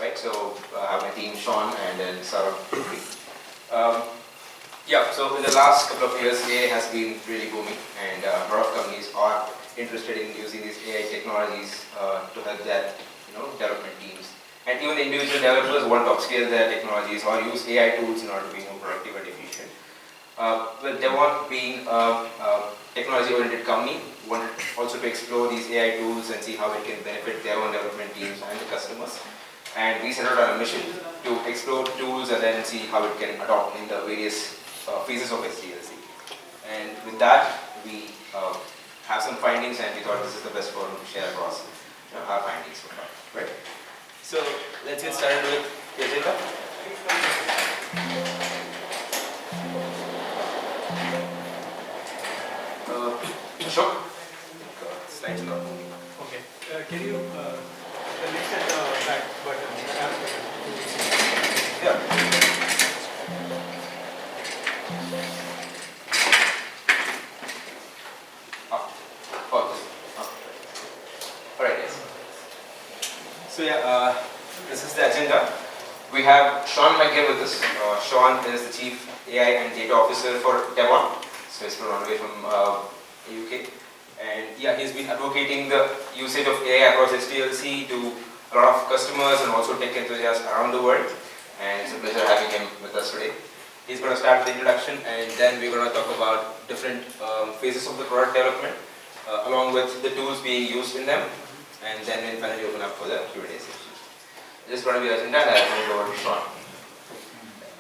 right? So I have my team, Sean, and then Sourabh. Yeah, so in the last couple of years, AI has been really booming, and a lot of companies are interested in using these AI technologies to help their development teams. And even the individual developers want to upscale their technologies or use AI tools in order to be more productive and efficient. With Devon being a technology-oriented company, we wanted also to explore these AI tools and see how it can benefit their own development teams and the customers. And we set out on a mission to explore tools and then see how it can adopt in the various phases of SDLC. And with that, we have some findings, and we thought this is the best forum to share across our findings so far. Right? So let's get started with the agenda. Sure. Slides are moving. Okay. Can you next at the back button? Yeah. Alright, yes. So yeah, this is the agenda. We have Sean McGill with us. Sean is the Chief AI and Data Officer for Devon. So he's from all the way from UK. And yeah, he's been advocating the usage of AI across SDLC to a lot of customers and also tech enthusiasts around the world. And it's a pleasure having him with us today. He's going to start with the introduction, and then we're going to talk about different phases of the product development, along with the tools being used in them, and then we'll finally open up for the Q&A session. This is going to be the agenda, and I'll hand it over to Sean.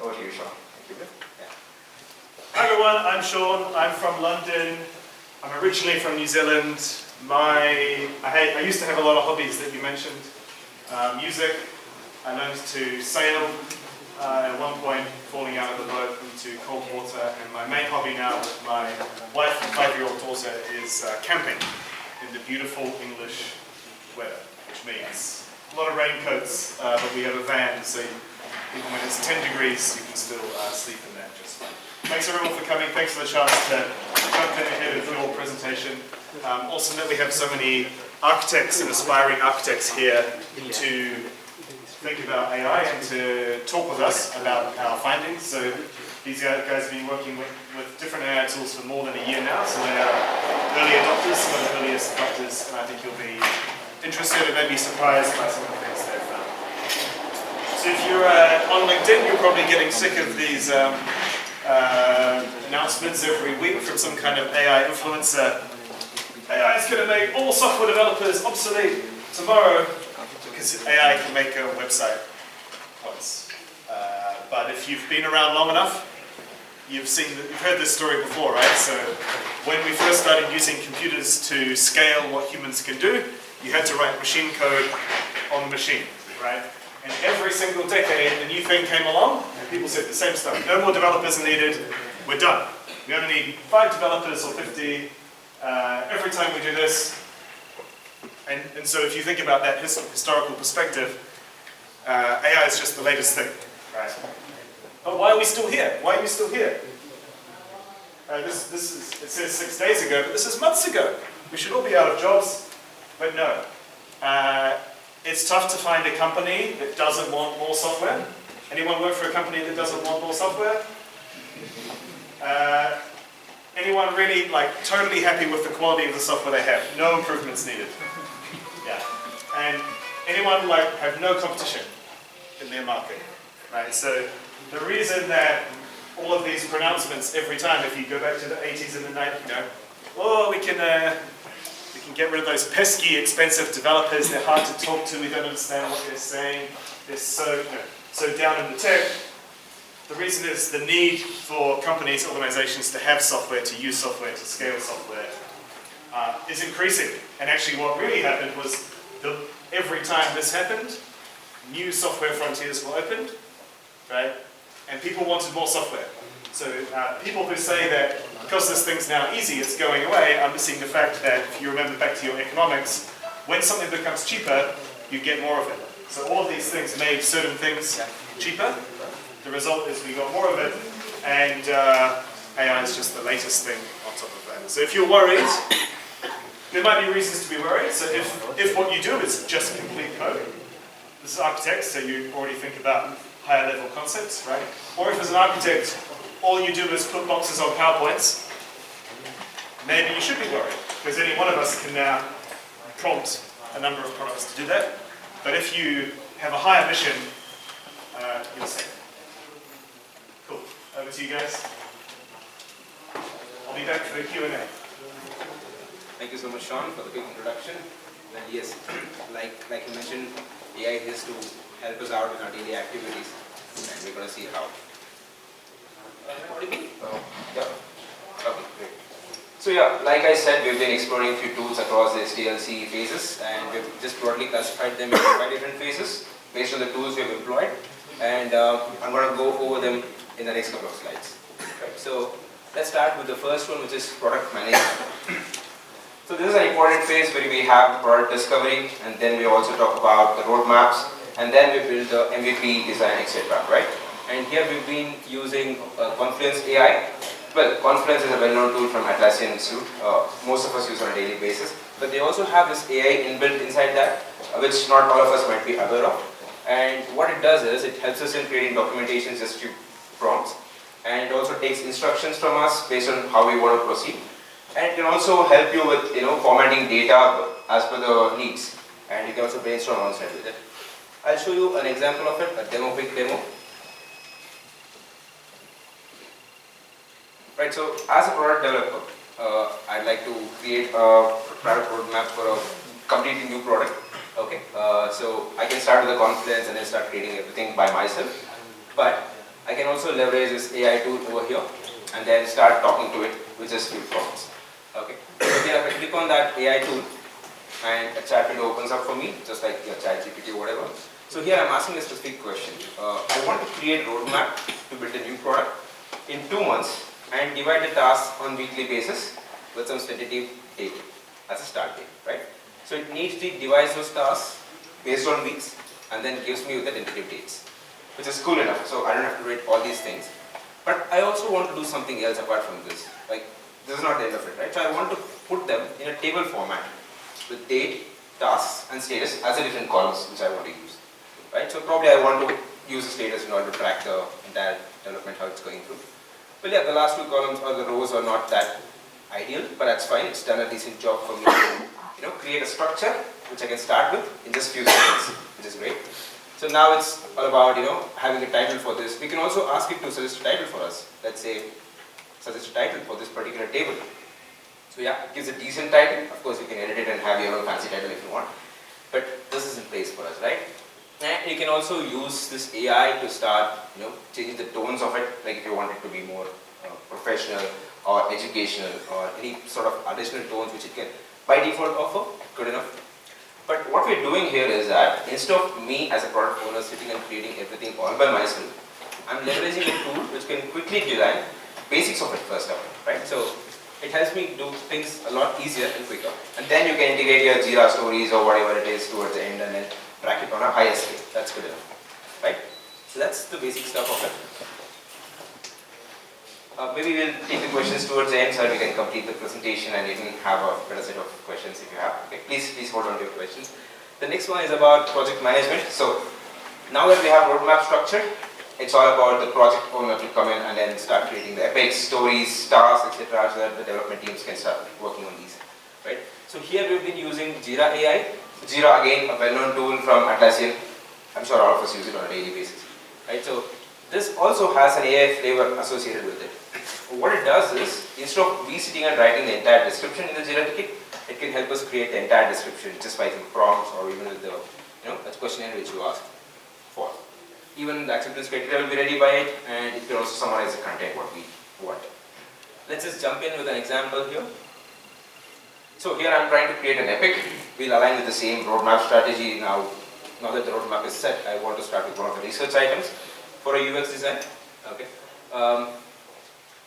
Over to you, Sean. Thank you. Yeah. Hi everyone, I'm Sean. I'm from London. I'm originally from New Zealand. I used to have a lot of hobbies that you mentioned. Music. I learned to sail. At one point, falling out of the boat into cold water, and my main hobby now with my wife and 5-year-old daughter is camping in the beautiful English weather, which means a lot of raincoats, but we have a van, so even when it's 10 degrees, you can still sleep in there just fine. Thanks everyone for coming. Thanks for the chance to jump in ahead of your presentation. Awesome that we have so many architects and aspiring architects here to think about AI and to talk with us about our findings. So these guys have been working with different AI tools for more than a year now, so they are early adopters, some of the earliest adopters, and I think you'll be interested and maybe surprised by some of the things they've found. So if you're on LinkedIn, you're probably getting sick of these announcements every week from some kind of AI influencer. AI is going to make all software developers obsolete tomorrow, because AI can make a website once. But if you've been around long enough, you've heard this story before, right? So when we first started using computers to scale what humans can do, you had to write machine code on the machine, right? And every single decade, a new thing came along, and people said the same stuff. No more developers are needed, we're done. We only need 5 developers or 50. Every time we do this, and so if you think about that historical perspective, AI is just the latest thing, right? But why are we still here? Why are we still here? It says 6 days ago, but this is months ago. We should all be out of jobs, but no. It's tough to find a company that doesn't want more software. Anyone work for a company that doesn't want more software? Anyone really totally happy with the quality of the software they have? No improvements needed. Yeah. And anyone have no competition in their market, right? So the reason that all of these pronouncements every time, if you go back to the 80s and the 90s, oh, we can get rid of those pesky, expensive developers. They're hard to talk to. We don't understand what they're saying. They're so down in the tech. The reason is the need for companies, organizations to have software, to use software, to scale software is increasing. And actually what really happened was every time this happened, new software frontiers were opened, right? And people wanted more software. So people who say that because this thing's now easy, it's going away, are missing the fact that if you remember back to your economics, when something becomes cheaper, you get more of it. So all of these things made certain things cheaper. The result is we got more of it, and AI is just the latest thing on top of that. So if you're worried, there might be reasons to be worried. So if what you do is just complete code, this is architect, so you already think about higher level concepts, right? Or if as an architect, all you do is put boxes on PowerPoints, maybe you should be worried, because any one of us can now prompt a number of products to do that. But if you have a higher mission, you're safe. Cool. Over to you guys. I'll be back for the Q&A. Thank you so much, Sean, for the quick introduction. And yes, like you mentioned, AI is to help us out in our daily activities, and we're going to see how. Yeah. Okay, great. So yeah, like I said, we've been exploring a few tools across the SDLC phases, and we've just broadly classified them into 5 different phases based on the tools we've employed. And I'm going to go over them in the next couple of slides. Right. So let's start with the first one, which is product management. So this is an important phase where we have product discovery, and then we also talk about the roadmaps, and then we build the MVP design, etc. Right? And here we've been using Confluence AI. Well, Confluence is a well-known tool from Atlassian Institute. Most of us use on a daily basis. But they also have this AI inbuilt inside that, which not all of us might be aware of. And what it does is, it helps us in creating documentation, just few prompts. And it also takes instructions from us based on how we want to proceed. And it can also help you with formatting data as per the needs. And you can also brainstorm on site with it. I'll show you an example of it, a quick demo. Right, so as a product developer, I'd like to create a product roadmap for a completely new product. Okay, so I can start with the Confluence and then start creating everything by myself. But I can also leverage this AI tool over here and then start talking to it with just few prompts. Okay, so again, if I click on that AI tool and a chat window opens up for me, just like your chat GPT or whatever. So here I'm asking a specific question. I want to create a roadmap to build a new product in 2 months and divide the tasks on weekly basis with some tentative date as a start date, right? So it needs to devise those tasks based on weeks and then gives me with the tentative dates, which is cool enough, so I don't have to write all these things. But I also want to do something else apart from this. Like, this is not the end of it, right? So I want to put them in a table format with date, tasks, and status as a different columns which I want to use, right? So probably I want to use the status in order to track the entire development, how it's going through. Well, yeah, the last 2 columns or the rows are not that ideal, but that's fine. It's done a decent job for me to, create a structure which I can start with in just few seconds, which is great. So now it's all about, having a title for this. We can also ask it to suggest a title for us. Let's say, suggest a title for this particular table. So yeah, it gives a decent title. Of course, you can edit it and have your own fancy title if you want. But this is in place for us, right? And you can also use this AI to start, changing the tones of it, like if you want it to be more professional or educational or any sort of additional tones which it can by default offer, good enough. But what we're doing here is that instead of me as a product owner sitting and creating everything all by myself, I'm leveraging a tool which can quickly design basics of it first up, right? So it helps me do things a lot easier and quicker. And then you can integrate your Jira stories or whatever it is towards the end and then track it on a higher scale. That's good enough, right? So that's the basic stuff of it. Maybe we'll take the questions towards the end so that we can complete the presentation and you can have a better set of questions if you have. Okay, please hold on to your questions. The next one is about project management. So now that we have roadmap structure, it's all about the project owner to come in and then start creating the epics, stories, tasks, etc. so that the development teams can start working on these, right? So here we've been using Jira AI. Jira, again, a well-known tool from Atlassian. I'm sure all of us use it on a daily basis, right? So this also has an AI flavor associated with it. What it does is, instead of we sitting and writing the entire description in the Jira ticket, it can help us create the entire description just by some prompts or even with the that questionnaire which you ask for. Even the acceptance criteria will be ready by it, and it can also summarize the content what we want. Let's just jump in with an example here. So here I'm trying to create an epic. We'll align with the same roadmap strategy now. Now that the roadmap is set, I want to start with one of the research items for a UX design. Okay.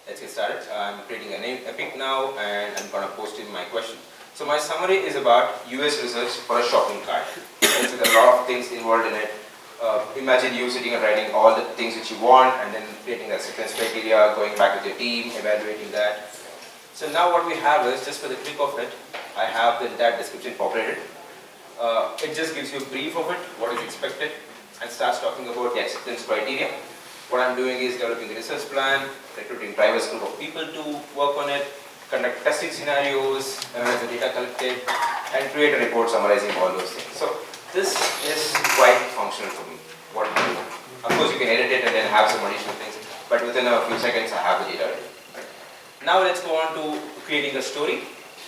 Let's get started. I'm creating an epic now, and I'm going to post in my question. So my summary is about US research for a shopping cart. So there are a lot of things involved in it. Imagine you sitting and writing all the things which you want and then creating the acceptance criteria, going back with your team, evaluating that. So now what we have is, just for the click of it, I have the entire description populated. It just gives you a brief of it, what is expected, and starts talking about the acceptance criteria. What I'm doing is developing the research plan, recruiting diverse group of people to work on it, conduct testing scenarios, analyze the data collected, and create a report summarizing all those things. So this is quite functional for me, what I do. Of course, you can edit it and then have some additional things, but within a few seconds, I have the data ready. Right? Now let's go on to creating a story.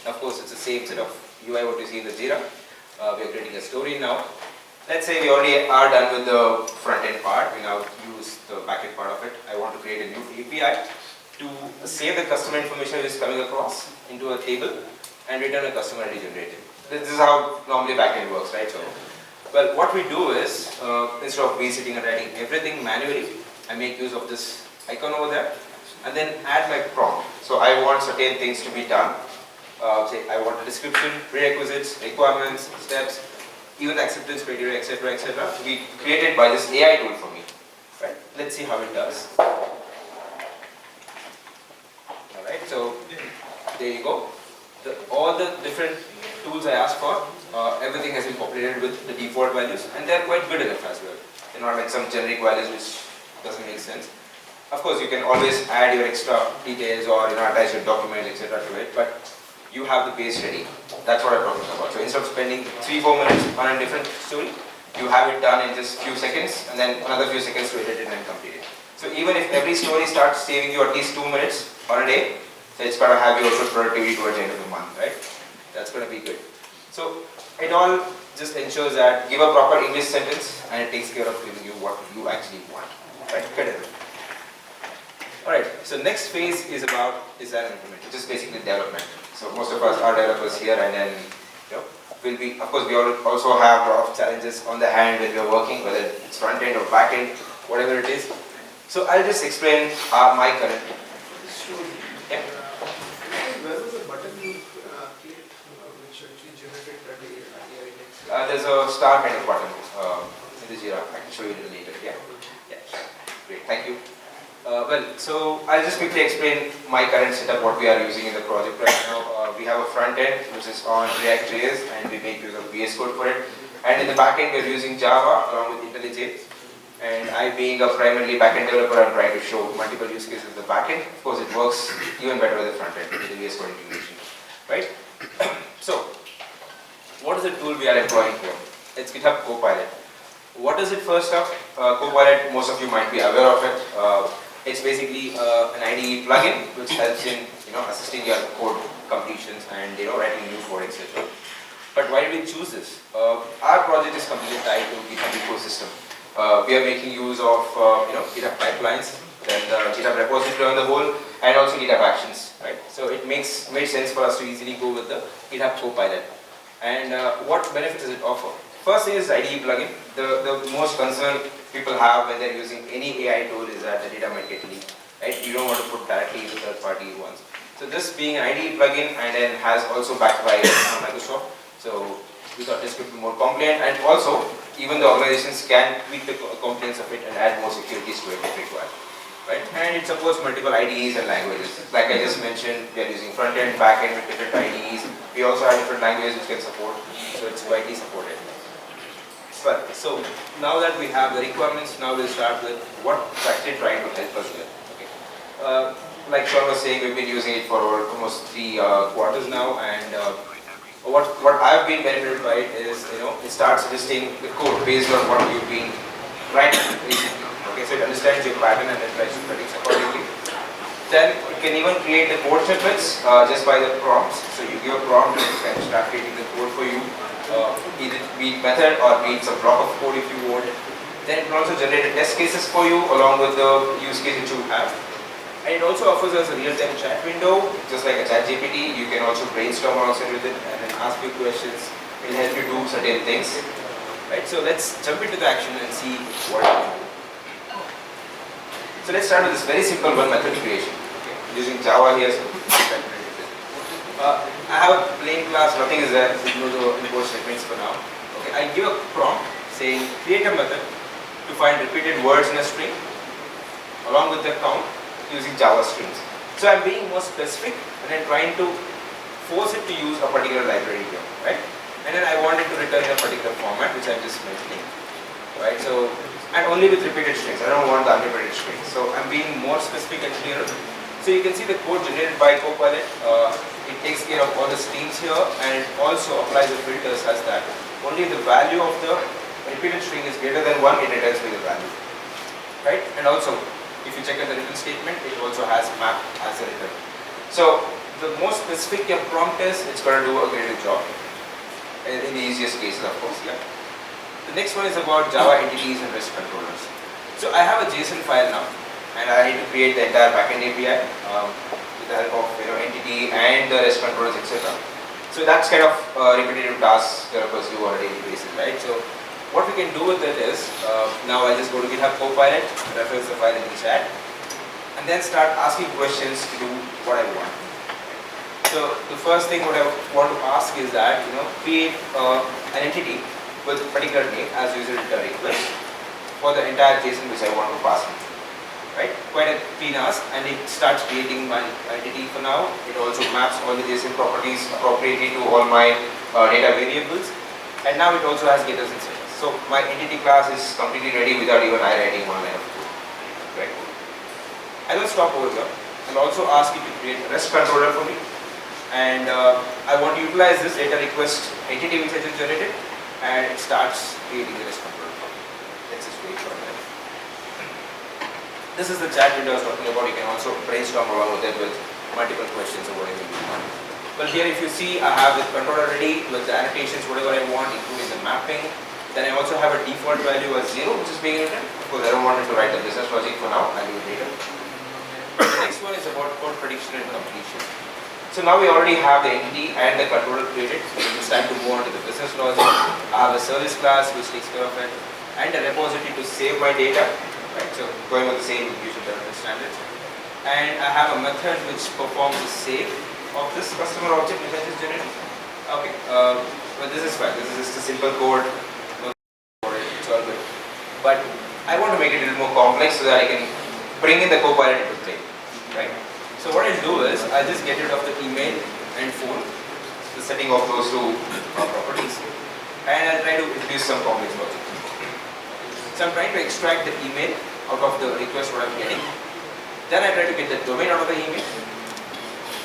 Of course, it's the same set of UI what you see in the Jira. We are creating a story now. Let's say we already are done with the front-end part. We now use the back-end part of it. I want to create a new API to save the customer information which is coming across into a table and return a customer ID generated. This is how normally back-end works, right? So, well, what we do is, instead of visiting and writing everything manually, I make use of this icon over there and then add my prompt. So I want certain things to be done. Say I want a description, prerequisites, requirements, steps, even the acceptance criteria, etc., etc., to be created by this AI tool for me. Right? Let's see how it does. All right. So there you go. All the different tools I asked for, everything has been populated with the default values, and they're quite good enough as well. They're not like some generic values which doesn't make sense. Of course, you can always add your extra details or attach your documents, etc., to it, but you have the base ready. That's what I'm talking about. So instead of spending 3-4 minutes on a different story, you have it done in just few seconds and then another few seconds to edit it and complete it. So even if every story starts saving you at least 2 minutes on a day, so it's going to have you also productivity towards the end of the month, right? That's going to be good. So it all just ensures that give a proper English sentence and it takes care of giving you what you actually want, right? Good enough. Alright, so next phase is about design and implement, which is basically development. So most of us are developers here, and then will be, of course, we also have a lot of challenges on the hand when we are working, whether it's front end or back end, whatever it is. So I'll just explain my current. Yeah. Where was the button you clicked which actually generated that AI text? There's a star kind of button in the Jira. I can show you a little later. Yeah. Yeah. Great. Thank you. Well, so I'll just quickly explain my current setup, what we are using in the project right now. We have a front end which is on React.js, and we make use of VS Code for it. And in the back end, we're using Java along with IntelliJ. And I, being a primarily back-end developer, I'm trying to show multiple use cases in the back end. Of course, it works even better with the front end, with the VS Code integration, right? So, what is the tool we are employing here? It's GitHub Copilot. What is it first up? Copilot, most of you might be aware of it. It's basically an IDE plugin which helps in assisting your code completions and writing new code, etc. But why did we choose this? Our project is completely tied to GitHub ecosystem. We are making use of GitHub pipelines, then the GitHub repository on the whole, and also GitHub Actions. Right? So it made sense for us to easily go with the GitHub Copilot. And what benefits does it offer? First thing is IDE plugin. The most concern people have when they're using any AI tool is that the data might get leaked. Right? You don't want to put directly into third-party ones. So this being an IDE plugin and then has also backed by Microsoft. So we thought this could be more compliant, and also even the organizations can tweak the compliance of it and add more securities to it if required. Right? And it supports multiple IDEs and languages. Like I just mentioned, we are using front-end, back-end with different IDEs. We also have different languages which can support, so it's widely supported. Well, so now that we have the requirements, now we'll start with what it's actually trying to help us with. Okay. Like Sean was saying, we've been using it for almost 3 quarters now, and what I've been benefited by it is, it starts listing the code based on what you've been writing recently. Okay, so it understands your pattern and then tries to predict accordingly. Then it can even create the code snippets just by the prompts. So you give a prompt and it can start creating the code for you. Either be it method or be it some block of code if you want. Then it can also generate the test cases for you along with the use case that you have. And it also offers us a real-time chat window, just like a chat GPT. You can also brainstorm alongside with it and then ask you questions. It will help you do certain things. Right? So let's jump into the action and see what it can do. So let's start with this very simple one method creation. Okay. Using Java here. So I have a plain class, nothing is there, no import statements for now. Okay, I give a prompt saying create a method to find repeated words in a string along with the count using Java strings. So I'm being more specific and I'm trying to force it to use a particular library here, right? and then I want it to return in a particular format, which I'm just mentioning, right? So, and only with repeated strings. I don't want the unrepeated strings. So I'm being more specific and clearer. So you can see the code generated by Copilot. It takes care of all the streams here, and it also applies the filters as that only the value of the repeated string is greater than 1, it returns me the value, right? And also, if you check out the return statement, it also has map as a return. So the more specific your prompt is, it's going to do a greater job in the easiest cases, of course. Yeah. The next one is about Java entities and REST controllers. So I have a JSON file now, and I need to create the entire backend API with the help of entity and the REST controllers, etc. So that's kind of repetitive tasks developers do on a daily basis, right? So what we can do with it is, now I just go to GitHub Copilot, reference the file in the chat, and then start asking questions to do what I want. So the first thing what I want to ask is that, create an entity with a particular name as user data request for the entire JSON which I want to pass in. Right? Quite a clean ask, and it starts creating my entity for now. It also maps all the JSON properties appropriately to all my data variables, and now it also has getters and setters. So my entity class is completely ready without even I writing one line of code. Right? I will stop over here. I'll also ask it to create a REST controller for me, and I want to utilize this data request entity which I just generated, and it starts creating the REST controller for me. Let's just wait for a minute. This is the chat window I was talking about. You can also brainstorm along with it with multiple questions or whatever you want. Well, here if you see, I have the controller ready with the annotations, whatever I want, including the mapping. Then I also have a default value as 0, which is being written. Of course, I don't want it to write the business logic for now. I'll do it later. The next one is about code prediction and completion. So now we already have the entity and the controller created. So it's time to move on to the business logic. I have a service class which takes care of it, and a repository to save my data. Right, so going with the same user development standards, and I have a method which performs a save of this customer object which I just generated. Okay, but this is fine. This is just a simple code. It's all good. But I want to make it a little more complex so that I can bring in the Copilot into play. Right. So what I'll do is I'll just get rid of the email and phone, the setting of those two properties, and I'll try to introduce some complex logic. So I'm trying to extract the email out of the request what I'm getting. Then I try to get the domain out of the email.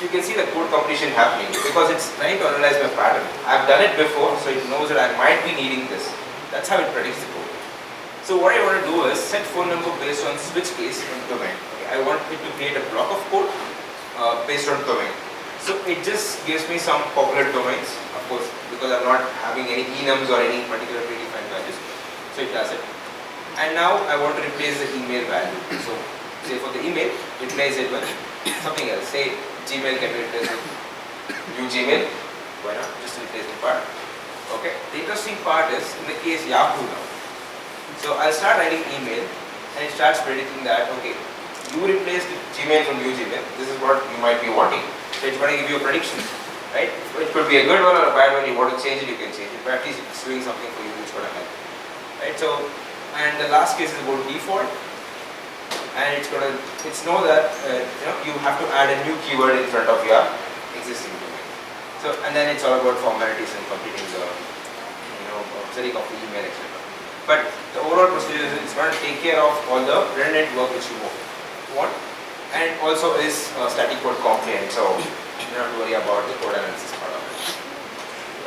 You can see the code completion happening because it's trying to analyze my pattern. I've done it before, so it knows that I might be needing this. That's how it predicts the code. So what I want to do is set phone number based on switch case and domain. Okay, I want it to create a block of code based on domain. So it just gives me some popular domains, of course, because I'm not having any enums or any particular predefined values. So it does it. And now I want to replace the email value. So say for the email, replace it with something else. Say Gmail can be replaced with new Gmail. Why not? Just replace the part. Okay. The interesting part is in the case Yahoo now. So I'll start writing email, and it starts predicting that okay, you replaced Gmail from new Gmail. This is what you might be wanting. So it's going to give you a prediction, right? It could be a good one or a bad one. You want to change it, you can change it. But at least it's doing something for you which is going to help. Right? So. And the last case is about default, and it's know that you have to add a new keyword in front of your existing domain. So and then it's all about formalities and completing the setting of the email, etc. But the overall procedure is it's going to take care of all the redundant work which you want, and it also is static code compliant, so you don't have to worry about the code analysis part of it.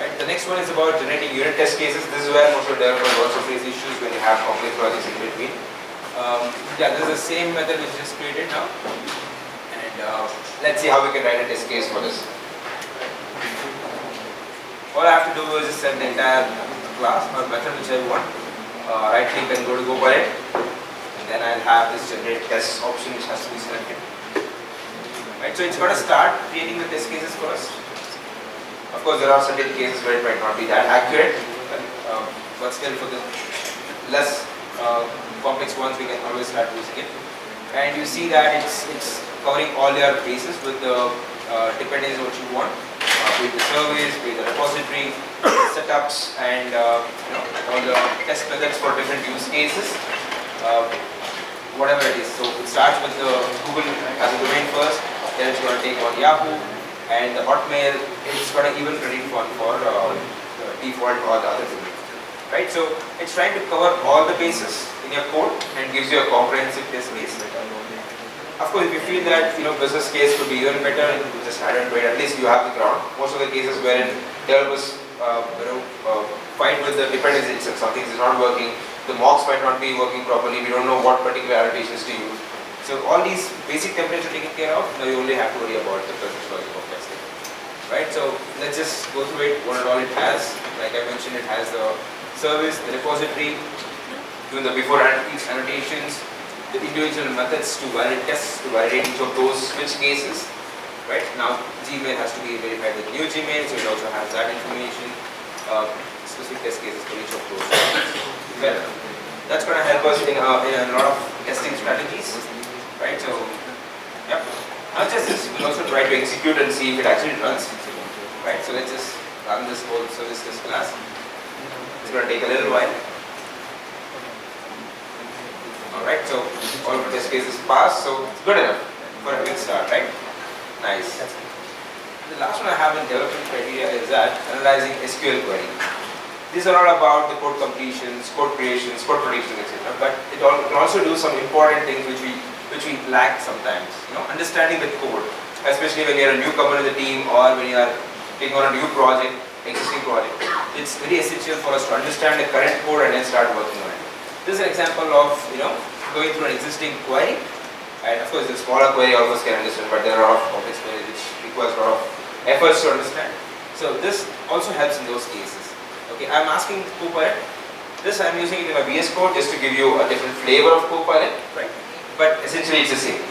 Right. The next one is about generating unit test cases. This is where most of the developers also face issues when you have complex logics in between. Yeah, this is the same method which is just created now. And let's see how we can write a test case for this. All I have to do is just set the entire class or method which I want. Right click and go to Copilot. And then I'll have this generate test option which has to be selected. Right, so it's going to start creating the test cases for us. Of course, there are certain cases where it might not be that accurate, but still for the less complex ones, we can always start using it. And you see that it's covering all your bases with the dependencies what you want, with the service, with the repository, setups, and all the test methods for different use cases, whatever it is. So it starts with the Google as a domain first, then it's going to take on Yahoo. And the Hotmail, it's got an even credit one for the default or the other domain, right? So it's trying to cover all the bases in your code and gives you a comprehensive test case. Of course, if you feel that business case could be even better, you just add into it. At least you have the ground. Most of the cases wherein developers fight with the dependency itself. Something is not working. The mocks might not be working properly. We don't know what particular annotations to use. So all these basic templates are taken care of. Now you only have to worry about the business logic of testing, right? So let's just go through it. What all it has. Like I mentioned, it has the service, the repository, doing the before annotations, the individual methods to validate tests, to validate each of those switch cases, right? Now Gmail has to be verified with new Gmail, so it also has that information, specific test cases for each of those. Well, that's going to help us in a lot of testing strategies, right? So, yep. Not just this, we'll also try to execute and see if it actually runs, right? So let's just run this whole service test class. It's going to take a little while. Alright, so all of the test cases passed, so it's good enough for a quick start, right? Nice. The last one I have in development criteria is that analyzing SQL query. These are all about the code completions, code creations, code predictions, etc. But it can also do some important things which we lack sometimes. Understanding the code, especially when you're a newcomer in the team or when you are taking on a new project, existing project. It's very essential for us to understand the current code and then start working on it. This is an example of going through an existing query, and of course the smaller query all of us can understand, but there are a lot of complex queries which requires a lot of efforts to understand. So this also helps in those cases. Okay, I'm asking Copilot. This I'm using it in my VS Code just to give you a different flavor of Copilot, right? But essentially it's the same.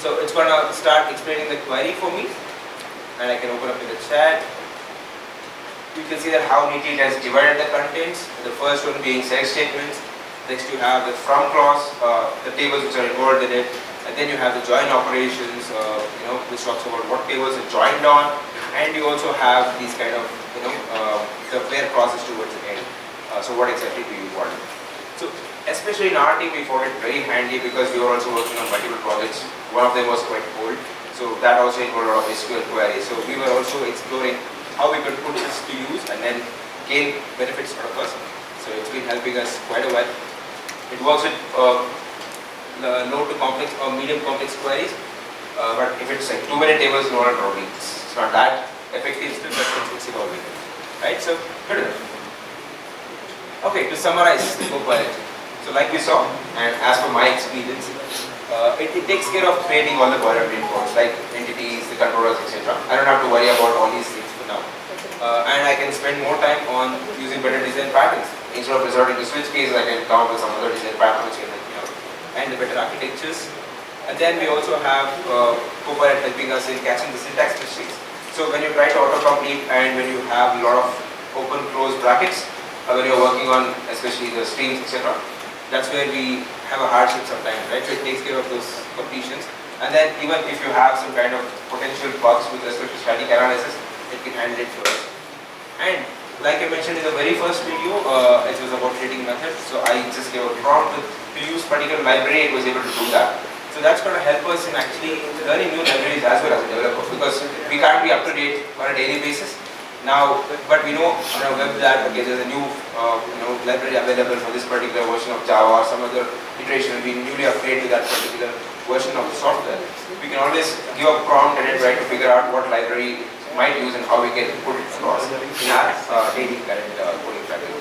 So it's going to start explaining the query for me, and I can open up in the chat. You can see that how neatly it has divided the contents. The first one being select statements. Next you have the from clause, the tables which are involved in it, and then you have the join operations, which talks about what tables are joined on, and you also have these kind of, the where process towards the end. So what exactly do you want? So especially in our team, we found it very handy because we were also working on multiple projects. One of them was quite old, so that also involved a lot of SQL queries. So we were also exploring how we could put this to use and then gain benefits out of us. So it's been helping us quite a while. It works with low to complex or medium complex queries, but if it's like too many tables, no one probably it's not that effective still, but it's evolving, right? So good enough. Okay, to summarize the Copilot. So like we saw, and as per my experience, it takes care of creating all the boilerplate codes like entities, the controllers, etc. I don't have to worry about all these things for now. And I can spend more time on using better design patterns. Instead of resorting to switch cases, I can come up with some other design patterns which can help me out. And the better architectures. And then we also have Copilot helping us in catching the syntax mistakes. So when you try to autocomplete and when you have a lot of open close brackets, when you're working on especially the streams, etc., that's where we have a hardship sometimes, right? So it takes care of those completions. And then even if you have some kind of potential bugs with respect to static analysis, it can handle it for us. And like I mentioned in the very first video, it was about creating methods. So I just gave a prompt to use particular library, it was able to do that. So that's going to help us in actually learning new libraries as well as a developer, because we can't be up to date on a daily basis. Now, but we know on our web that okay, there's a new library available for this particular version of Java or some other iteration will be newly upgraded to that particular version of the software. We can always give a prompt and then try to figure out what library might use and how we can put it across in our daily current coding practice,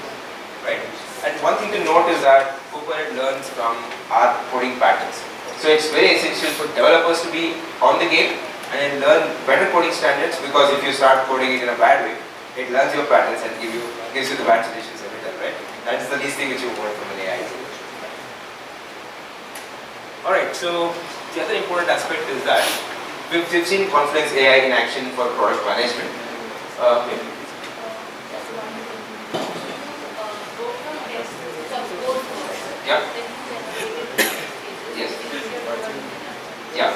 right? And one thing to note is that Copilot learns from our coding patterns. So it's very essential for developers to be on the game and learn better coding standards, because if you start coding it in a bad way, it learns your patterns and gives you the bad solutions every time, right? That is the least thing which you want from an AI. Alright, so the other important aspect is that we've seen Confluence AI in action for product management. Yeah. Yes. Yeah.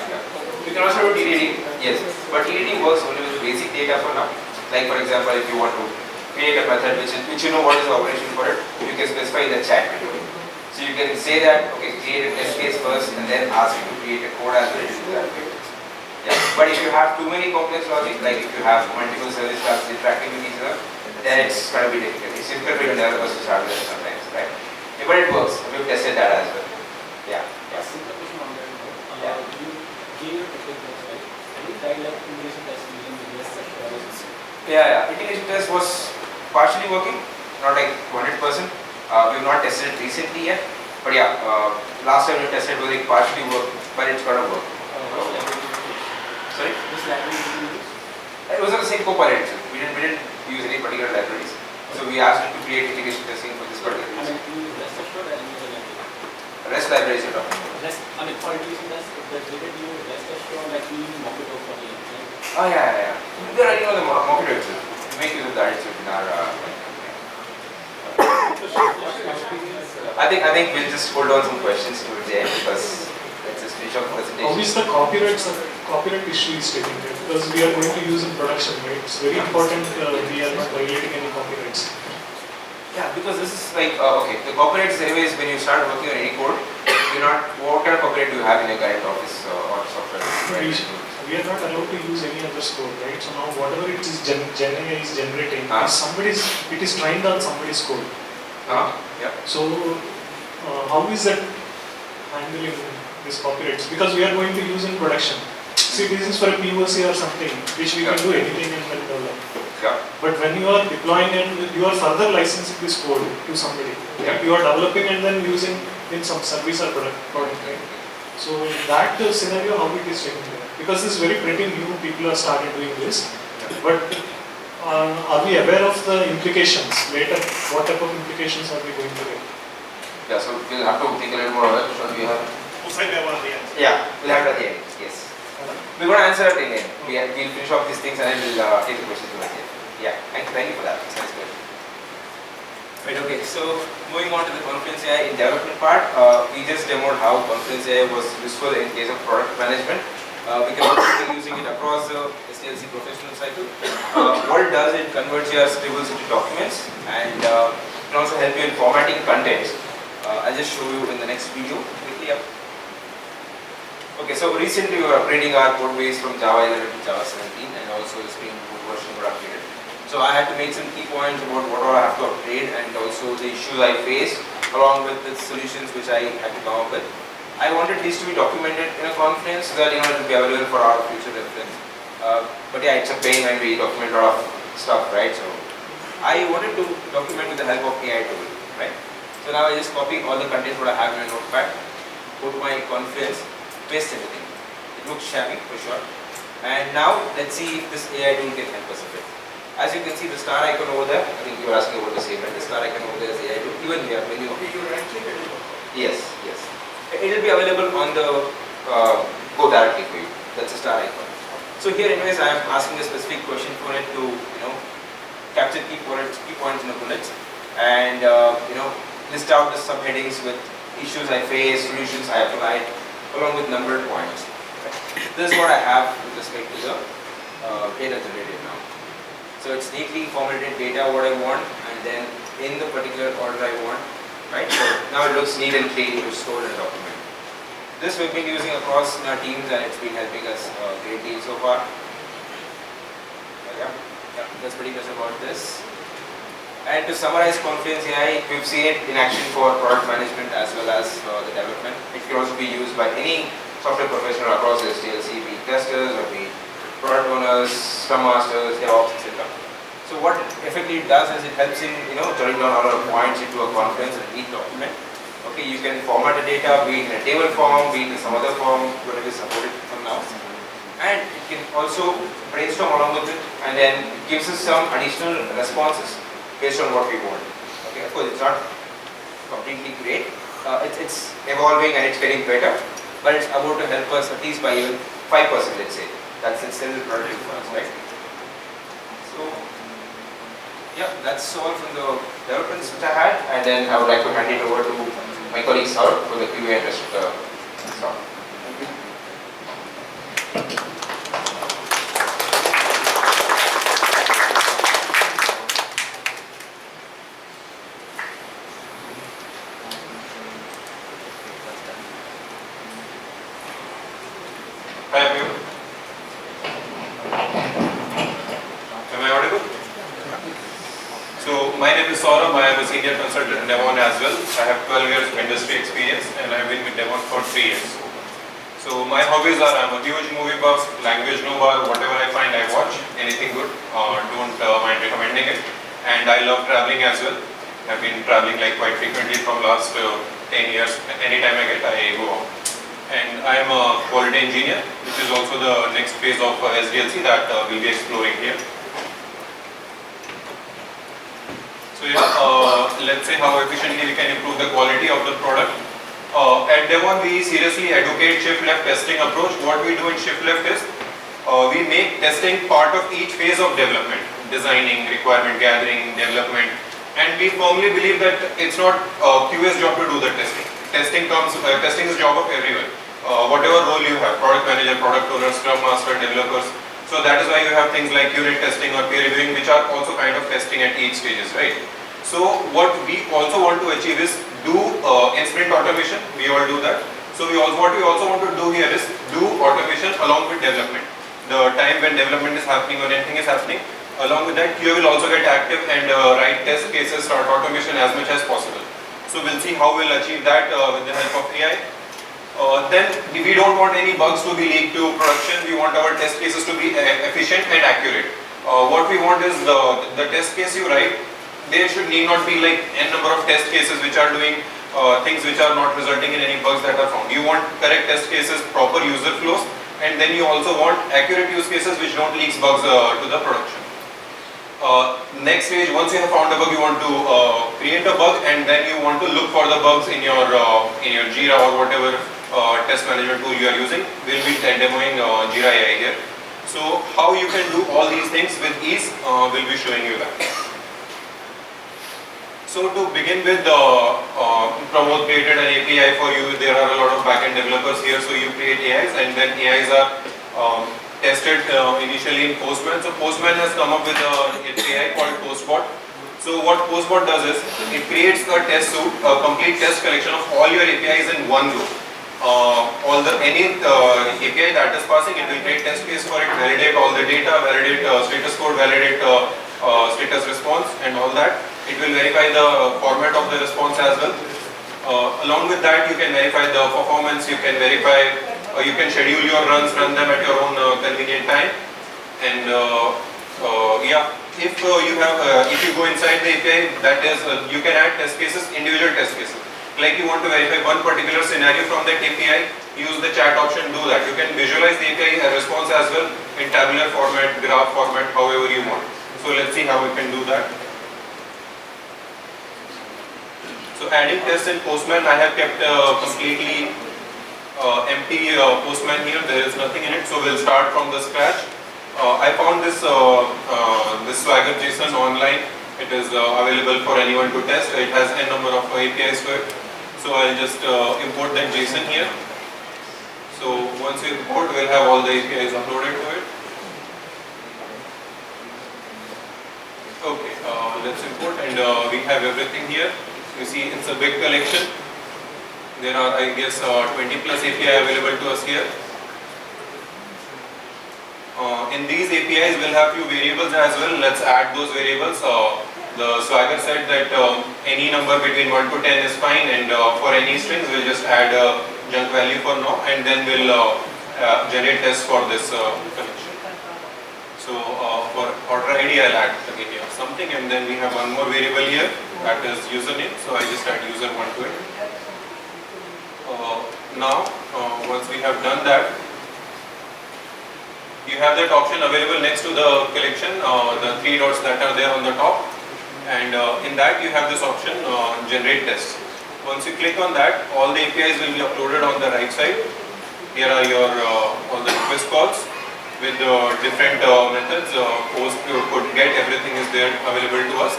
You can also do TDD, yes, but TDD works only with basic data for now. Like for example, if you want to create a method which you know what is the operation for it, you can specify in the chat window. So you can say that, okay, create a test case first and then ask you to create a code as well to do that. Yeah. But if you have too many complex logic, like if you have multiple service classes interacting with each other, then it's going to be difficult. It's difficult for developers to start with it sometimes, right? Yeah, but it works. We've tested that as well. Yeah. A simple question on that. Yeah. You gave your technical notes, right? Have you tried like integration test using the VS technologies? Yeah. Integration test was partially working, not like 100%. We've not tested it recently yet, but yeah, last time we tested was like partially work, but it's gonna work. Which library did you use? Sorry? Which library did you use? It was on the same Copilot itself. We didn't use any particular libraries. So we asked it to create integration testing for this particular I reason. mean, you use rest assured and use a library. REST libraries you're talking about. Rest, I mean, for integration test, the data you use rest assured, like you use Mockito for the right? Oh yeah. We're writing on the Mockito itself. We make use of that itself in our. I think we'll just hold on some questions to it there because let's just finish off the presentation. How is the copyright issue is taken care? Because we are going to use in production, right? It's very important we are not violating any copyrights. Yeah, because this is like, okay, the copyrights anyways, when you start working on any code, you're not, what kind of copyright do you have in your current office or software? Right? We are not allowed to use any other code, right? So now whatever it is Gen AI is generating, it is trained on somebody's code. Yeah. So how is that handling these copyrights? Because we are going to use in production. See, this is for a POC or something, which we can do anything and then develop. Yeah. But when you are deploying and you are further licensing this code to somebody, Yeah. you are developing and then using in some service or product, right? So in that scenario, how it is taken care? Because this is very pretty new, people have started doing this. But are we aware of the implications later? What type of implications are we going to get? Yeah, so we'll have to think a little more about it. So we have. We'll say that one at the end. Yeah, we'll have it at the end. Yes. We're going to answer it in the end. We'll finish off these things and then we'll take the questions towards the end. Yeah, thank you for that. That's good. Right, okay, so moving on to the Confluence AI in development part, we just demoed how Confluence AI was useful in case of product management. We can also be using it across the SDLC professional cycle. What it does, it converts your scribbles into documents and it can also help you in formatting content. I'll just show you in the next video quickly up. Okay, so recently we were upgrading our code base from Java 11 to Java 17 and also the Spring Boot version got upgraded. So I had to make some key points about what all I have to upgrade and also the issues I faced along with the solutions which I had to come up with. I wanted these to be documented in a Confluence so that it will be available for our future reference. But yeah, it's a pain when we document a lot of stuff, right? So I wanted to document with the help of AI tool, right? So now I just copy all the content what I have in a notepad, go to my Confluence, paste everything. It looks shabby for sure. And now let's see if this AI tool can help us a bit. As you can see the star icon over there, I think you were asking about the same, right? The star icon over there is AI tool. Even here, when you right click it will work. Yes. It will be available on the go directly for you. That's the star icon. So here anyways I am asking a specific question for it to capture key points in the bullets and list out the subheadings with issues I face, solutions I applied, along with numbered points. This is what I have with respect to the data generated now. So it's neatly formatted data what I want and then in the particular order I want, right? So now it looks neat and clean to store in a document. This we've been using across in our teams and it's been helping us a great deal so far. Yeah, that's pretty much about this. And to summarize Confluence AI, we've seen it in action for product management as well as the development. It can also be used by any software professional across the SDLC, be it testers or be it product owners, scrum masters, DevOps, etc. So what it effectively does is it helps in jotting down all of the points into a Confluence and a neat document. Okay, you can format the data, be it in a table form, be it in some other form, whatever is supported from now. And it can also brainstorm along with it and then it gives us some additional responses based on what we want. Okay, of course it's not completely great. It's evolving and it's getting better, but it's about to help us at least by even 5%, let's say. That's still productive for us, right? So, yeah, that's all from the developments which I had, and then I would like to hand it over to my colleague Sourabh for the QA and rest of the stuff. Hi everyone. Am I audible? Sourabh. I am a senior consultant in Devon as well. I have 12 years of industry experience and I have been with Devon for 3 years. So my hobbies are, I'm a huge movie buff, language nova, whatever I find I watch, anything good, don't mind recommending it. And I love traveling as well. I've been traveling like quite frequently from last 10 years. Anytime I get, I go out. And I am a quality engineer, which is also the next phase of SDLC that we'll be exploring here. So yeah, let's say how efficiently we can improve the quality of the product. At Devon, we seriously advocate shift-left testing approach. What we do in shift-left is, we make testing part of each phase of development, designing, requirement gathering, development, and we firmly believe that it's not QA's job to do the testing. Testing is job of everyone. Whatever role you have, product manager, product owner, scrum master, developers. So that is why you have things like unit testing or peer reviewing, which are also kind of testing at each stages, right? So what we also want to achieve is do in-sprint automation. We all do that. So what we also want to do here is do automation along with development. The time when development is happening or anything is happening, along with that, QA will also get active and write test cases, start automation as much as possible. So we'll see how we'll achieve that with the help of AI. Then we don't want any bugs to be leaked to production. We want our test cases to be efficient and accurate. What we want is the test case you write, there need not be like n number of test cases which are doing things which are not resulting in any bugs that are found. You want correct test cases, proper user flows, and then you also want accurate use cases which don't leak bugs to the production. Next stage, once you have found a bug, you want to create a bug, and then you want to look for the bugs in your Jira or whatever test management tool you are using. We'll be demoing Jira AI here. So how you can do all these things with ease, we'll be showing you that. So to begin with, Pramod created an API for you. There are a lot of backend developers here, so you create AIs, and then AIs are tested initially in Postman. So Postman has come up with an API called PostBot. So what PostBot does is, it creates a test suite, a complete test collection of all your APIs in one go. Any API that is passing, it will create test case for it, validate all the data, validate status code, validate status response and all that. It will verify the format of the response as well. Along with that, you can verify the performance, you can verify, you can schedule your runs, run them at your own convenient time. And yeah, if you go inside the API, that is, you can add test cases, individual test cases. Like you want to verify one particular scenario from that API, use the chat option, do that. You can visualize the API response as well in tabular format, graph format, however you want. So let's see how we can do that. So adding tests in Postman, I have kept completely empty Postman here. There is nothing in it. So we'll start from the scratch. I found this Swagger JSON online. It is available for anyone to test. It has n number of APIs to it. So I'll just import that JSON here. So once you import, we'll have all the APIs uploaded to it. Okay, let's import, and we have everything here. You see, it's a big collection. There are, I guess, 20 plus API available to us here. In these APIs, we'll have few variables as well. Let's add those variables. The Swagger said that any number between 1 to 10 is fine, and for any strings, we'll just add a junk value for now, and then we'll generate tests for this collection. So for order ID, I'll add again here something, and then we have one more variable here, that is username. So I just add user1 to it. Now, once we have done that, you have that option available next to the collection, the 3 dots that are there on the top, and in that you have this option, generate tests. Once you click on that, all the APIs will be uploaded on the right side. Here are your all the request calls with different methods, post, put, get, everything is there available to us.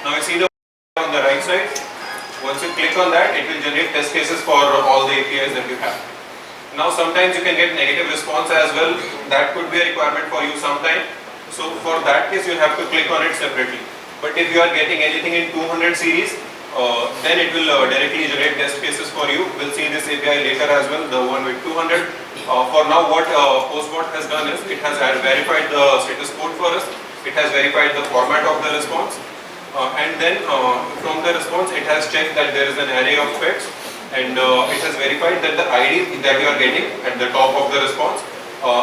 Now you see the on the right side. Once you click on that, it will generate test cases for all the APIs that you have. Now sometimes you can get negative response as well. That could be a requirement for you sometime. So for that case, you'll have to click on it separately. But if you are getting anything in 200 series, then it will directly generate test cases for you. We'll see this API later as well, the one with 200. For now, what PostBot has done is, it has verified the status code for us. It has verified the format of the response. And then from the response it has checked that there is an array of specs, and it has verified that the ID that you are getting at the top of the response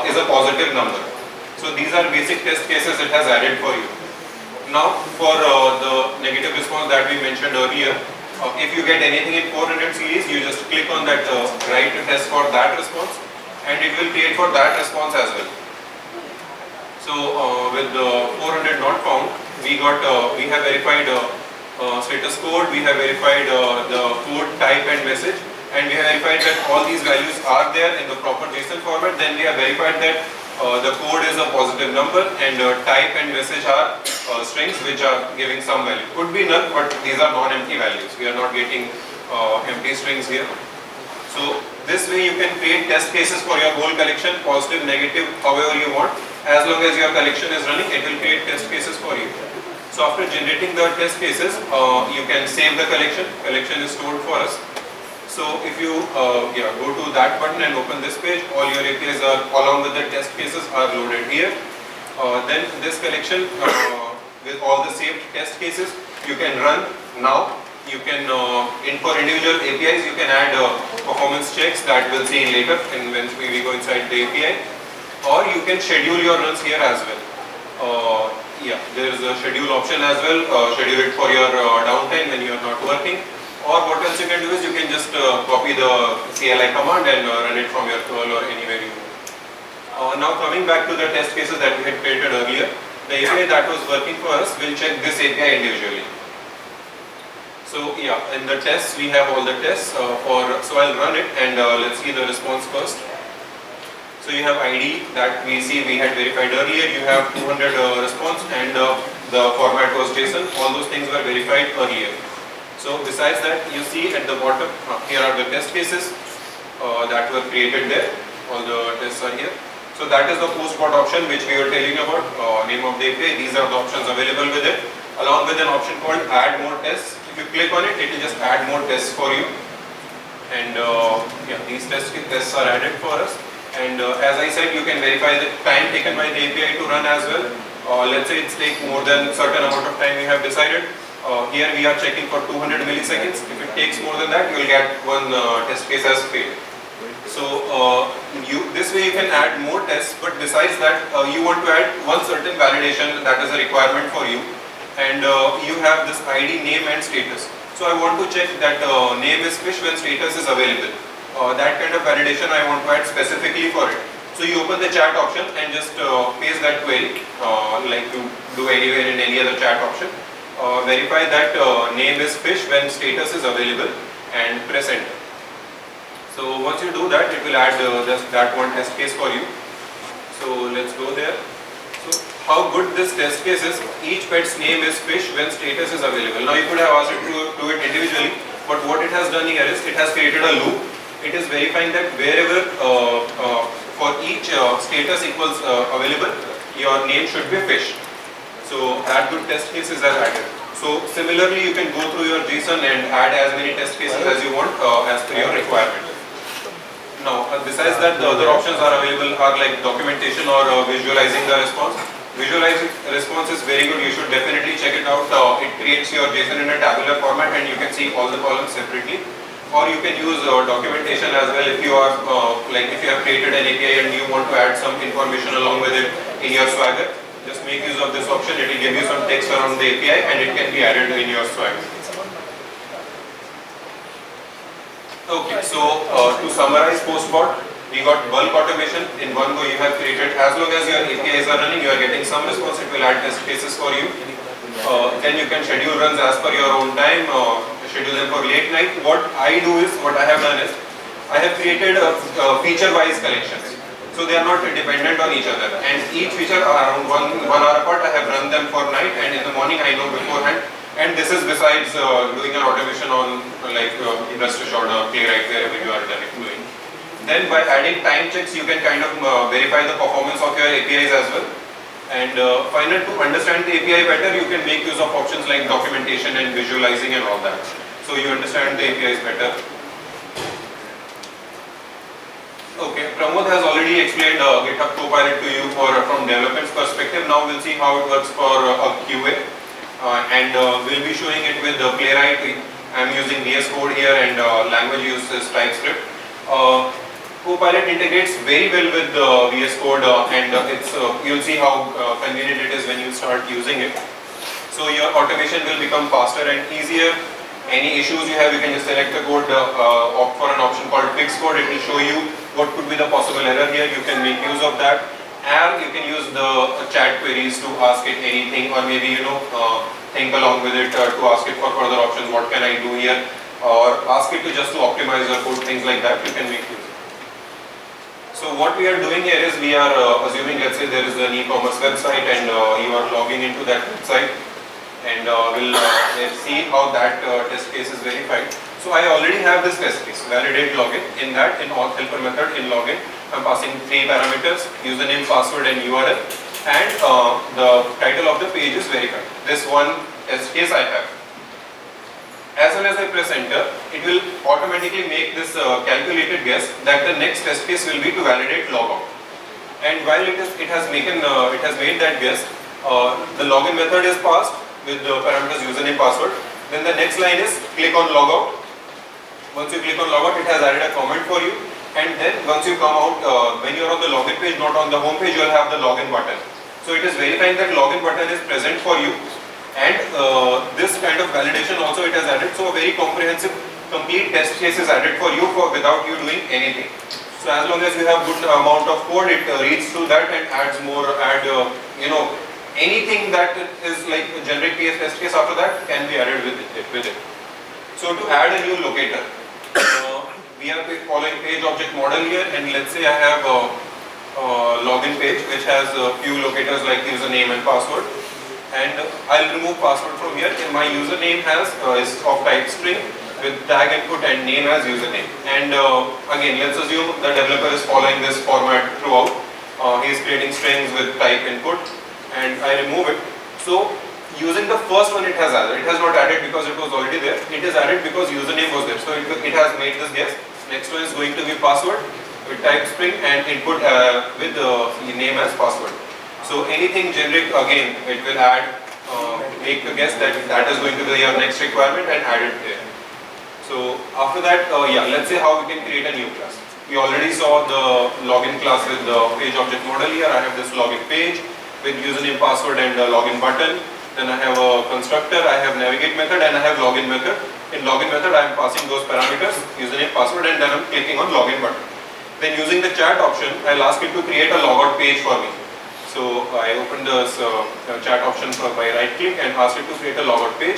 is a positive number. So these are basic test cases it has added for you. Now for the negative response that we mentioned earlier, if you get anything in 400 series, you just click on that write test for that response, and it will create for that response as well. So with the 400 not found, we have verified status code, we have verified the code type and message, and we have verified that all these values are there in the proper JSON format. Then we have verified that the code is a positive number, and type and message are strings which are giving some value. Could be null, but these are non-empty values. We are not getting empty strings here. So this way you can create test cases for your whole collection, positive, negative, however you want. As long as your collection is running, it will create test cases for you. So after generating the test cases, you can save the collection. Collection is stored for us. So if you go to that button and open this page, all your APIs are along with the test cases are loaded here. Then this collection with all the saved test cases you can run now. You can for individual APIs you can add performance checks that we'll see later when we go inside the API, or you can schedule your runs here as well. There is a schedule option as well. Schedule it for your downtime when you are not working. Or what else you can do is you can just copy the CLI command and run it from your curl or anywhere you want. Now coming back to the test cases that we had created earlier, the API that was working for us will check this API individually. So in the tests we have all the tests so I'll run it and let's see the response first. So you have ID that we see we had verified earlier, you have 200 response, and the format was JSON. All those things were verified earlier. So besides that, you see at the bottom, here are the test cases that were created there. All the tests are here. So that is the post-bot option which we were telling about, name of the API. These are the options available with it, along with an option called add more tests. If you click on it, it will just add more tests for you. And these tests are added for us. And as I said, you can verify the time taken by the API to run as well. Let's say it's take more than certain amount of time we have decided. Here we are checking for 200 milliseconds. If it takes more than that, you will get one test case as failed. So this way you can add more tests, but besides that, you want to add one certain validation that is a requirement for you. And you have this ID, name and status. So I want to check that name is fish when status is available. That kind of validation I want to add specifically for it. So you open the chat option and just paste that query like you do anywhere in any other chat option. Verify that name is fish when status is available and press enter. So once you do that, it will add just that one test case for you. So let's go there. So how good this test case is, each pet's name is fish when status is available. Now you could have asked it to do it individually, but what it has done here is it has created a loop. It is verifying that wherever for each status equals available, your name should be fish. So that good test cases are added. So similarly, you can go through your JSON and add as many test cases as you want as per your requirement. Now, besides that, the other options are available are like documentation or visualizing the response. Visualizing response is very good. You should definitely check it out. It creates your JSON in a tabular format and you can see all the columns separately. Or you can use documentation as well if you are if you have created an API and you want to add some information along with it in your Swagger. Just make use of this option. It will give you some text around the API and it can be added in your Swagger. Okay, so to summarize post-bot, we got bulk automation. In one go you have created, as long as your APIs are running, you are getting some response, it will add test cases for you. Then you can schedule runs as per your own time, schedule them for late night. What I have done is, I have created feature-wise collections. So they are not dependent on each other. And each feature are around one hour apart. I have run them for night and in the morning I know beforehand. And this is besides doing an automation on Rest Assured or Playwright, wherever you are doing. Then by adding time checks, you can kind of verify the performance of your APIs as well. And finally, to understand the API better, you can make use of options like documentation and visualizing and all that. So you understand the APIs better. Okay, Pramod has already explained GitHub Copilot to you from development's perspective. Now we'll see how it works for a QA. and we'll be showing it with Playwright. I'm using VS Code here, and language used is TypeScript. Copilot integrates very well with VS Code, and you'll see how convenient it is when you start using it. So your automation will become faster and easier. Any issues you have, you can just select the code, opt for an option called Fix Code. It will show you what could be the possible error here. You can make use of that. And you can use the chat queries to ask it anything, or maybe think along with it to ask it for further options. What can I do here? Or ask it to just to optimize your code, things like that. You can make use. So what we are doing here is we are assuming, let's say there is an e-commerce website, and you are logging into that website, and we'll see how that test case is verified. So I already have this test case, validate login. In that, in auth helper method in login, I'm passing 3 parameters: username, password, and URL, and the title of the page is verified. This one test case I have. As soon as I press enter, it will automatically make this calculated guess that the next test case will be to validate logout. And while it has made that guess, the login method is passed with the parameters username, password. Then the next line is click on logout. Once you click on logout, it has added a comment for you. And then once you come out, when you are on the login page, not on the home page, you will have the login button. So it is verifying that login button is present for you. And this kind of validation also it has added. So a very comprehensive, complete test case is added for you without you doing anything. So as long as you have good amount of code, it reads through that and adds more, anything that is like a generic PS test case after that can be added with it. So to add a new locator, we are following page object model here, and let's say I have a login page which has a few locators like username and password, and I'll remove password from here. And my username is of type string with tag input and name as username. And again, let's assume the developer is following this format throughout. He is creating strings with type input, and I remove it. So using the first one, it has added. It has not added because it was already there. It is added because username was there. So it has made this guess. Next one is going to be password with type string and input with the name as password. So anything generic, again, it will add, make the guess that is going to be your next requirement and add it there. So after that, let's say how we can create a new class. We already saw the login class with the page object model here. I have this login page with username, password, and login button. Then I have a constructor, I have navigate method, and I have login method. In login method, I am passing those parameters, username, password, and then I'm clicking on login button. Then using the chat option, I'll ask it to create a logout page for me. So I open this chat option by right click and ask it to create a logout page.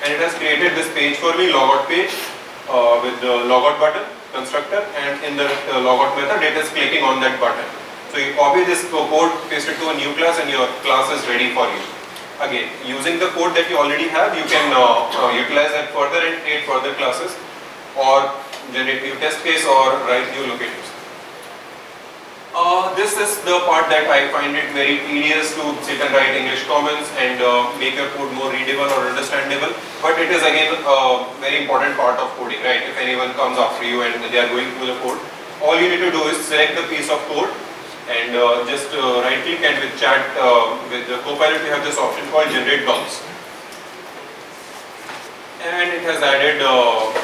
And it has created this page for me, logout page, with the logout button, constructor, and in the logout method, it is clicking on that button. So you copy this code, paste it to a new class, and your class is ready for you. Again, using the code that you already have, you can utilize that further and create further classes, or generate new test case, or write new locators. This is the part that I find it very tedious to sit and write English comments and make your code more readable or understandable. But it is again a very important part of coding, right? If anyone comes after you and they are going through the code, all you need to do is select the piece of code and just right click, and with chat, with the Copilot, we have this option called generate docs. And it has added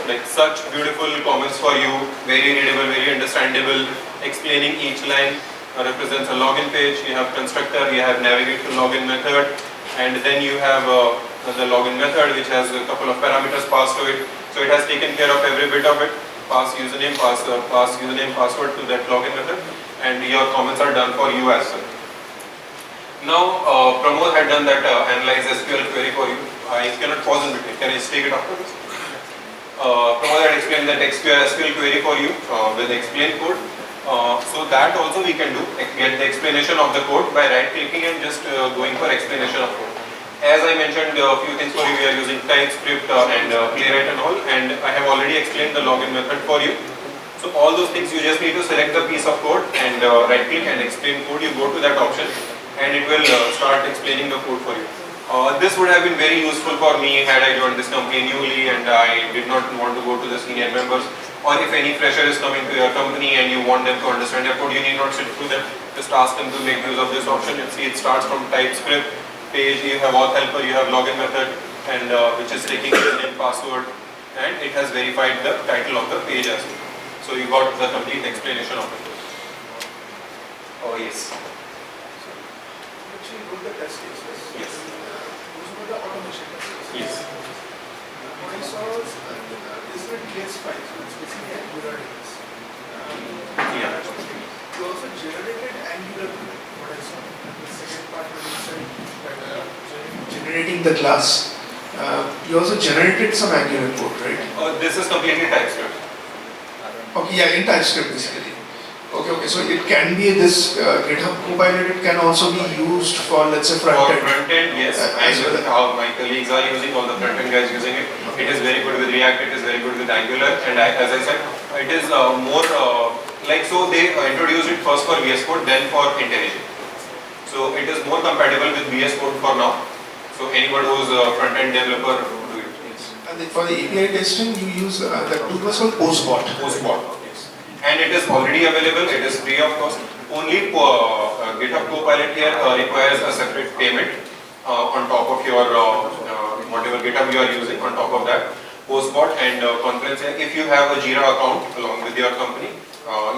like such beautiful comments for you, very readable, very understandable, explaining each line represents a login page. You have constructor, you have navigate to login method, and then you have the login method which has a couple of parameters passed to it. So it has taken care of every bit of it. Pass username, pass username, password to that login method, and your comments are done for you as well. Now Pramod had done that analyze SQL query for you. I cannot pause in between. Can I just take it after this? Pramod had explained that SQL query for you with explain code. So that also we can do, get the explanation of the code by right clicking and just going for explanation of code. As I mentioned a few things for you, we are using TypeScript and Playwright and all, and I have already explained the login method for you. So all those things you just need to select the piece of code and right click and explain code. You go to that option and it will start explaining the code for you. This would have been very useful for me had I joined this company newly and I did not want to go to the senior members, or if any fresher is coming to your company and you want them to understand your code, you need not sit through them. Just ask them to make use of this option. You see it starts from TypeScript, page, you have auth helper, you have login method, and which is taking username, password, and it has verified the title of the page as well. So you got the complete explanation of it. Oh yes. Actually, go to the test cases. Yes. Those were the automation test cases. Yes. What I saw was different case files, specifically Angular days. Yeah. You also generated Angular code. What I saw. The second part when you said that generating the class. You also generated some Angular code, right? This is completely TypeScript. Okay, yeah, in TypeScript basically. Okay, so it can be this GitHub Copilot, it can also be used for, let's say, For front-end. front-end, yes, As well. how my colleagues are using, all the front-end guys using it. It is very good with React, it is very good with Angular, and as I said, it is more like, so they introduced it first for VS Code, then for IntelliJ. So it is more compatible with VS Code for now. So anyone who is a front-end developer do it. Yes. And then for the API testing, you use the tool was called Postbot. Postbot. And it is already available, it is free of cost. Only GitHub Copilot here requires a separate payment on top of your whatever GitHub you are using. On top of that, Postbot and Confluence, if you have a Jira account along with your company,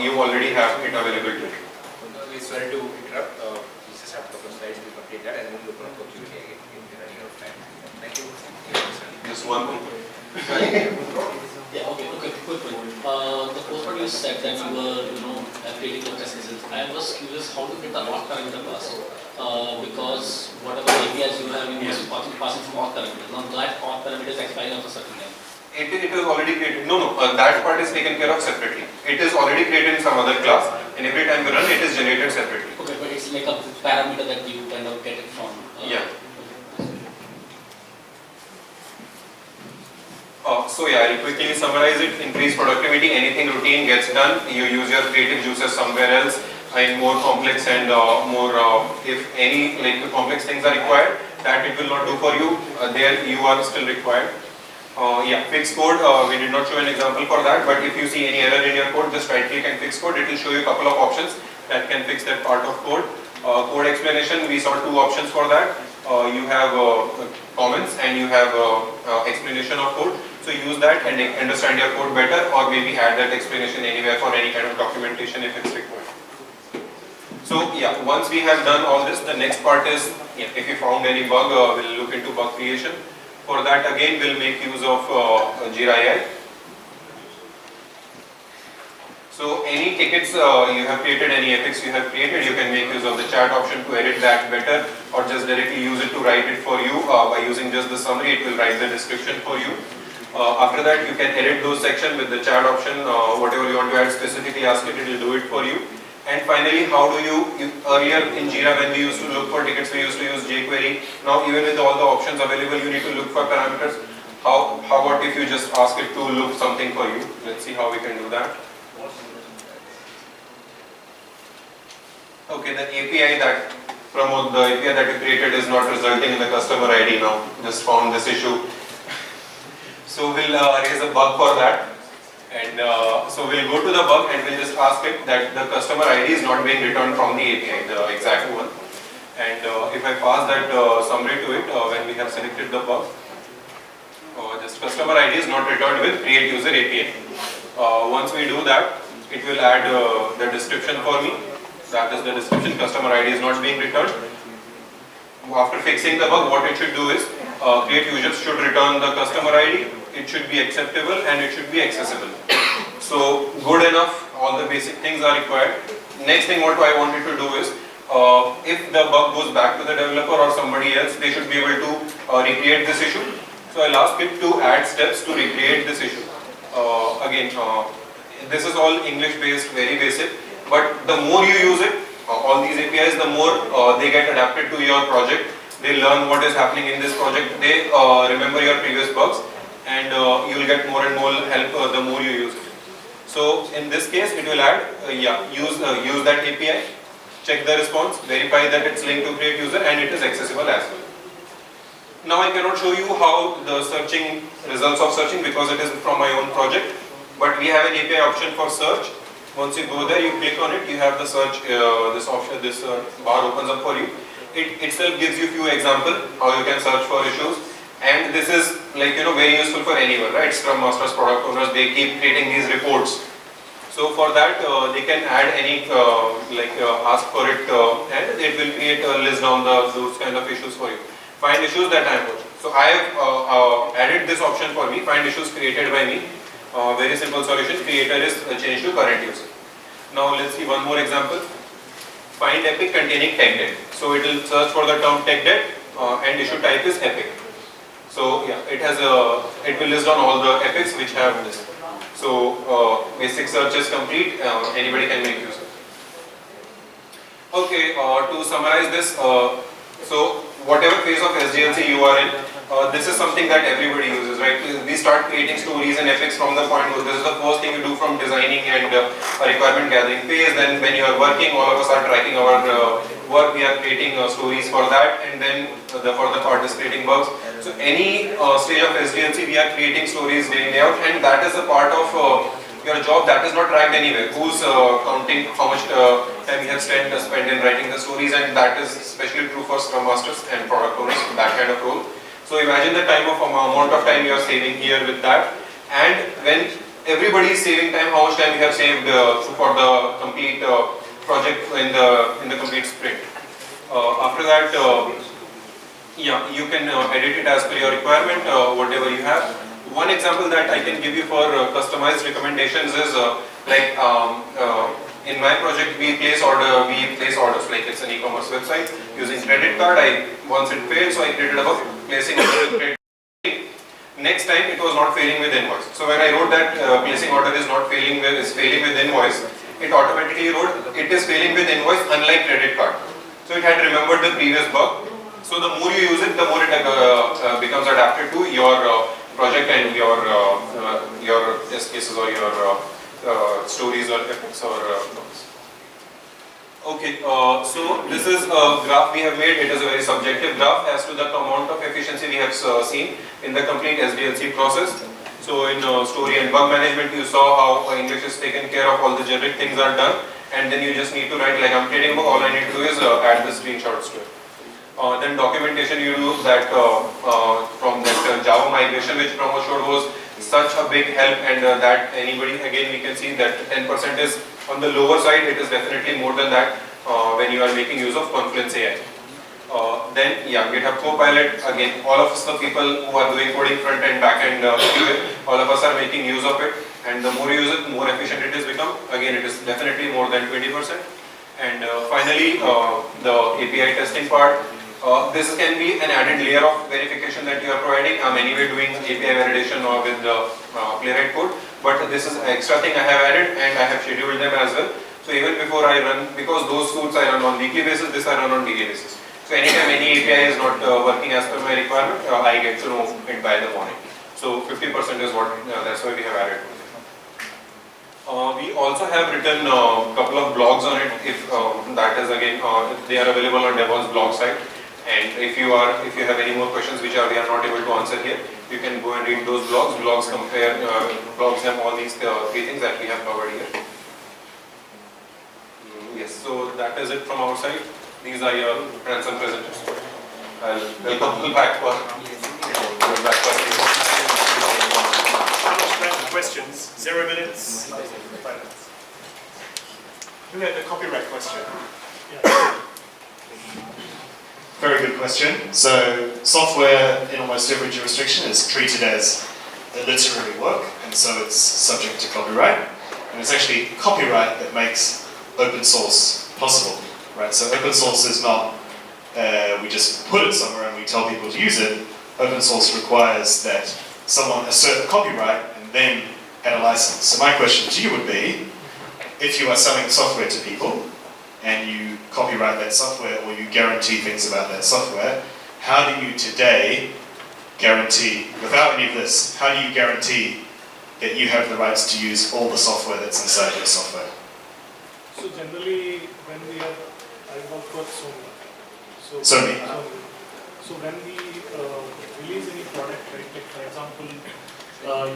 you already have it available to you. Sorry to interrupt, we just have a couple of slides to complete that and then we'll open up for Q&A again in the running out of time. Thank you. Just one thing. Yeah, okay, quick one. The first part you said that you were, creating the test cases. I was curious how to get the auth parameter class. Because whatever APIs you have, you must be passing some auth parameters. Now that auth parameter is expiring after a certain time. It is already created. No, that part is taken care of separately. It is already created in some other class, and every time you run, it is generated separately. Okay, but it's like a parameter that you kind of get it from. Yeah. So yeah, I'll quickly summarize it. Increase productivity, anything routine gets done. You use your creative juices somewhere else in more complex and if any complex things are required, that it will not do for you. There you are still required. Yeah, fix code. We did not show an example for that, but if you see any error in your code, just right click and fix code. It will show you a couple of options that can fix that part of code. Code explanation, we saw two options for that. You have comments and you have explanation of code. So use that and understand your code better, or maybe add that explanation anywhere for any kind of documentation if it's required. So yeah, once we have done all this, the next part is, if you found any bug, we'll look into bug creation. For that again, we'll make use of Jira AI. So any tickets you have created, any epics you have created, you can make use of the chat option to edit that better, or just directly use it to write it for you. By using just the summary, it will write the description for you. After that, you can edit those sections with the chat option, whatever you want to add specifically, ask it, it will do it for you. And finally, how do you earlier in Jira when we used to look for tickets, we used to use jQuery. Now even with all the options available, you need to look for parameters. How about if you just ask it to look something for you? Let's see how we can do that. Okay, the API that Pramod, the API that you created is not resulting in the customer ID now. Just found this issue. So we'll raise a bug for that, and so we'll go to the bug and we'll just ask it that the customer ID is not being returned from the API, the exact one. And if I pass that summary to it when we have selected the bug, just customer ID is not returned with create user API. Once we do that, it will add the description for me. That is the description, customer ID is not being returned. After fixing the bug, what it should do is create users should return the customer ID. It should be acceptable and it should be accessible. So good enough, all the basic things are required. Next thing what I wanted to do is, if the bug goes back to the developer or somebody else, they should be able to recreate this issue. So I'll ask it to add steps to recreate this issue. Again, this is all English based, very basic, but the more you use it, all these APIs, the more they get adapted to your project. They learn what is happening in this project. They remember your previous bugs, and you will get more and more help the more you use it. So in this case, it will add, use that API, check the response, verify that it's linked to create user, and it is accessible as well. Now I cannot show you how the searching results of searching because it is from my own project, but we have an API option for search. Once you go there, you click on it, you have the search, this option, this bar opens up for you. it itself gives you few examples how you can search for issues, and this is like very useful for anyone, right? Scrum Masters, product owners, they keep creating these reports. So for that they can add any ask for it and it will create a list down those kind of issues for you. Find issues that I am watching. So I have added this option for me, find issues created by me. Very simple solution, creator is changed to current user. Now let's see one more example. Find epic containing tech debt. So it will search for the term tech debt and issue type is epic. So yeah, it will list down all the epics which have this. So basic search is complete, anybody can make use of it. Okay, to summarize this, so whatever phase of SDLC you are in, this is something that everybody uses, right? We start creating stories and epics from the point where this is the first thing you do from designing and a requirement gathering phase. Then when you are working, all of us are tracking our work, we are creating stories for that, and then for the part is creating bugs. So any stage of SDLC, we are creating stories day in day out, and that is a part of your job that is not tracked anywhere. Who's counting how much time you have spent in writing the stories, and that is especially true for Scrum Masters and product owners, that kind of role. So imagine the amount of time you are saving here with that, and when everybody is saving time, how much time you have saved for the complete project in the complete sprint. After that, yeah, you can edit it as per your requirement, whatever you have. One example that I can give you for customized recommendations is in my project we place orders like it's an e-commerce website using credit card. Once it failed, so I created a bug placing order with credit. Next time it was not failing with invoice. So when I wrote that placing order is failing with invoice, it automatically wrote it is failing with invoice unlike credit card. So it had remembered the previous bug. So the more you use it, the more it becomes adapted to your project and your test cases or your stories or epics or bugs. Okay, so this is a graph we have made. It is a very subjective graph as to the amount of efficiency we have seen in the complete SDLC process. So in story and bug management, you saw how English is taken care of, all the generic things are done, and then you just need to write like I'm creating a book, all I need to do is add the screenshots to it. Then documentation, you do that from that Java migration which Pramod showed was such a big help, and that anybody, again we can see that 10% is on the lower side, it is definitely more than that when you are making use of Confluence AI. Then yeah, GitHub Copilot, again all of us the people who are doing coding front end, back end, all of us are making use of it, and the more you use it, more efficient it is become. Again, it is definitely more than 20%. And finally, the API testing part. This can be an added layer of verification that you are providing. I'm anyway doing API validation or with the Playwright code, but this is an extra thing I have added, and I have scheduled them as well. So even before I run, because those suits I run on weekly basis, this I run on daily basis. So anytime any API is not working as per my requirement, I get to know it by the morning. So 50% is what, that's why we have added. We also have written a couple of blogs on it. If that is again, they are available on Devon's blog site. And if you have any more questions which we are not able to answer here, you can go and read those blogs. Blogs have all these three things that we have covered here. Yes, so that is it from our side. These are your friends and presenters. I'll welcome you back for questions. 0 minutes. 5 minutes. We had the copyright question. Yeah. Very good question. So software in almost every jurisdiction is treated as a literary work, and so it's subject to copyright. And it's actually copyright that makes open source possible, right? So open source is not we just put it somewhere and we tell people to use it. Open source requires that someone assert copyright and then add a license. So my question to you would be, if you are selling software to people and you copyright that software or you guarantee things about that software, how do you today guarantee, without any of this, how do you guarantee that you have the rights to use all the software that's inside your software? So generally, when I work for Sony. Sony. So when we release any product, right, like for example,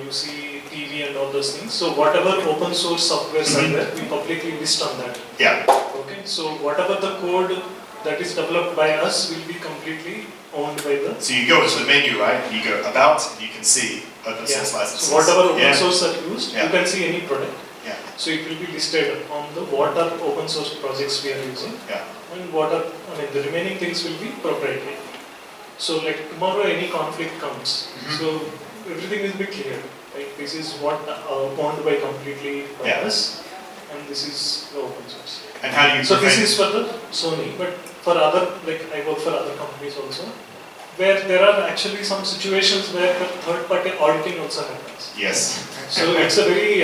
you see TV and all those things. So whatever open source software are there, we publicly list on that. Yeah. Okay. So whatever the code that is developed by us will be completely owned by the. So you go to the menu, right? You go about, and you can see open source licenses. So whatever open Yeah. source are used, Yeah. you can see any product. Yeah. So it will be listed on the what are open source projects we are using, Yeah. and what are, the remaining things will be proprietary. So like tomorrow any conflict comes, so everything will be clear. Like this is what owned by completely by Yeah. us, and this is the open source. And how do you So this prevent- is for the Sony, but for other, like I work for other companies also, where there are actually some situations where the third party auditing also happens. Yes. So it's a very,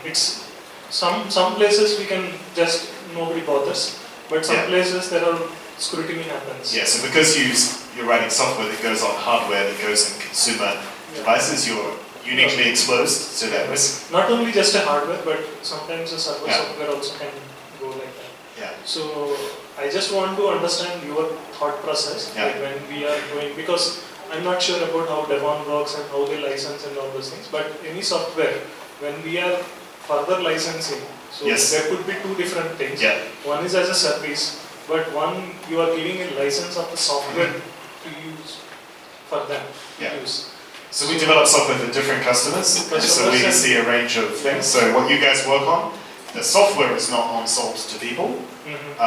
it's some places we can just, nobody bothers, but some Yeah. places there are scrutiny happens. Yeah, so because you're writing software that goes on hardware, that goes in consumer devices, you're uniquely exposed to that risk. Not only just a hardware, but sometimes a server Yeah. software also can go like that. Yeah. So I just want to understand your thought process, Yeah. like when we are going, because I'm not sure about how Devon works and how they license and all those things, but any software, when we are further licensing, so Yes. there could be two different things. Yeah. One is as a service, but one you are giving a license of the software to use for them to Yeah. use. So we develop software for different customers, so we and- see a range of things. So what you guys work on, the software is not on-sold to people,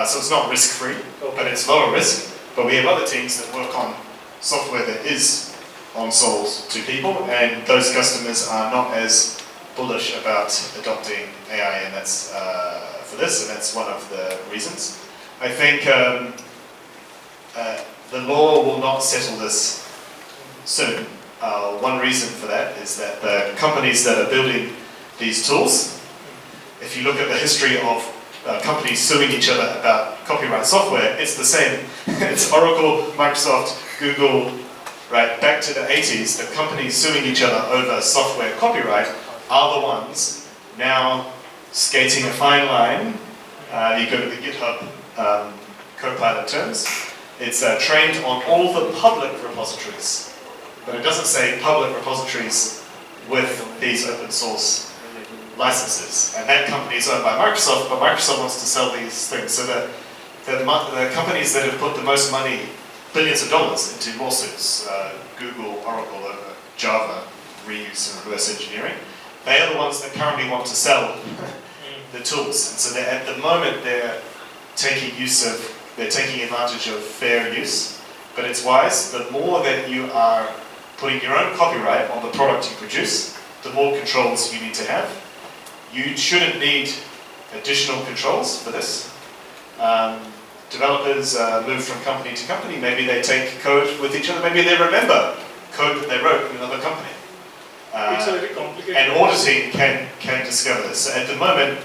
so it's not risk-free, but Okay. it's lower risk. But we have other teams that work on software that is on-sold to people, and those customers are not as bullish about adopting AI, and that's for this, and that's one of the reasons. I think the law will not settle this soon. One reason for that is that the companies that are building these tools, if you look at the history of companies suing each other about copyright software, it's the same. It's Oracle, Microsoft, Google, right? Back to the 80s, the companies suing each other over software copyright are the ones now skating a fine line. You go to the GitHub Copilot terms. It's trained on all the public repositories, but it doesn't say public repositories with these open source licenses. And that company is owned by Microsoft, but Microsoft wants to sell these things. So the companies that have put the most money, billions of dollars, into lawsuits, Google, Oracle, Java, reuse and reverse engineering, they are the ones that currently want to sell the tools. And so at the moment they're taking advantage of fair use, but it's wise. The more that you are putting your own copyright on the product you produce, the more controls you need to have. You shouldn't need additional controls for this. Developers move from company to company. Maybe they take code with each other. Maybe they remember code that they wrote in another company. It's a very complicated. And auditing can discover this. So at the moment,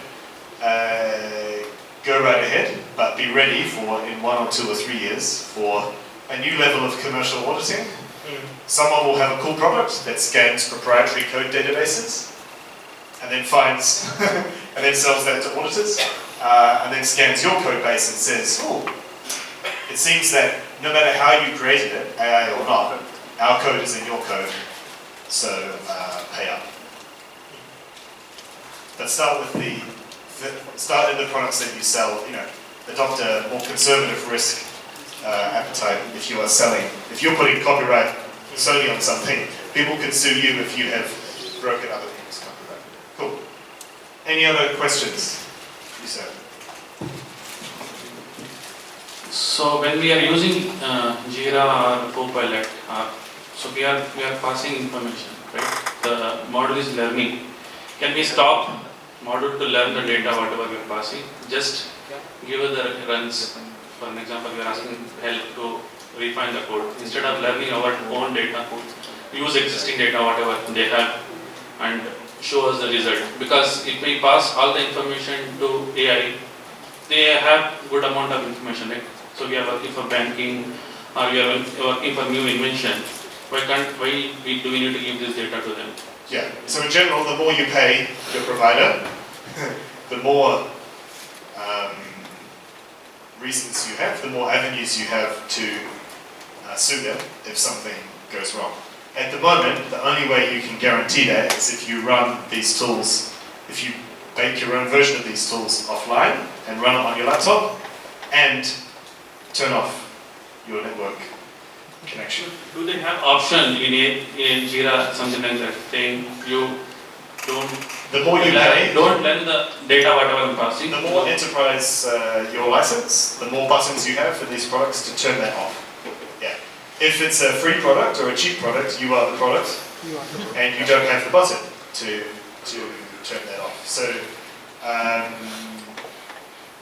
go right ahead, but be ready for in 1 or 2 or 3 years for a new level of commercial auditing. Someone will have a cool product that scans proprietary code databases and then finds and then sells that to auditors and then scans your code base and says, oh, it seems that no matter how you created it, AI or not, our code is in your code, so pay up. But start in the products that you sell, adopt a more conservative risk appetite if you are selling. If you're putting copyright solely on something, people can sue you if you have broken other people's copyright. Cool. Any other questions? You said. So when we are using Jira or Copilot, so we are passing information, right? The model is learning. Can we stop model to learn the data whatever we are passing? Just give it the runs. For an example, we are asking help to refine the code. Instead of learning our own data, use existing data whatever they have and show us the result. Because if we pass all the information to AI, they have good amount of information, right? So we are working for banking or we are working for new invention. Why do we need to give this data to them? Yeah, so in general, the more you pay your provider, the more reasons you have, the more avenues you have to sue them if something goes wrong. At the moment, the only way you can guarantee that is if you run these tools, if you bake your own version of these tools offline and run it on your laptop, and turn off your network connection. Do they have option in Jira, something like that, saying you don't The more you pay, don't lend the data whatever I'm passing? the more enterprise your license, the more buttons you have for these products to turn that off. Yeah. If it's a free product or a cheap product, you are the product, and you don't have the button to turn that off. So,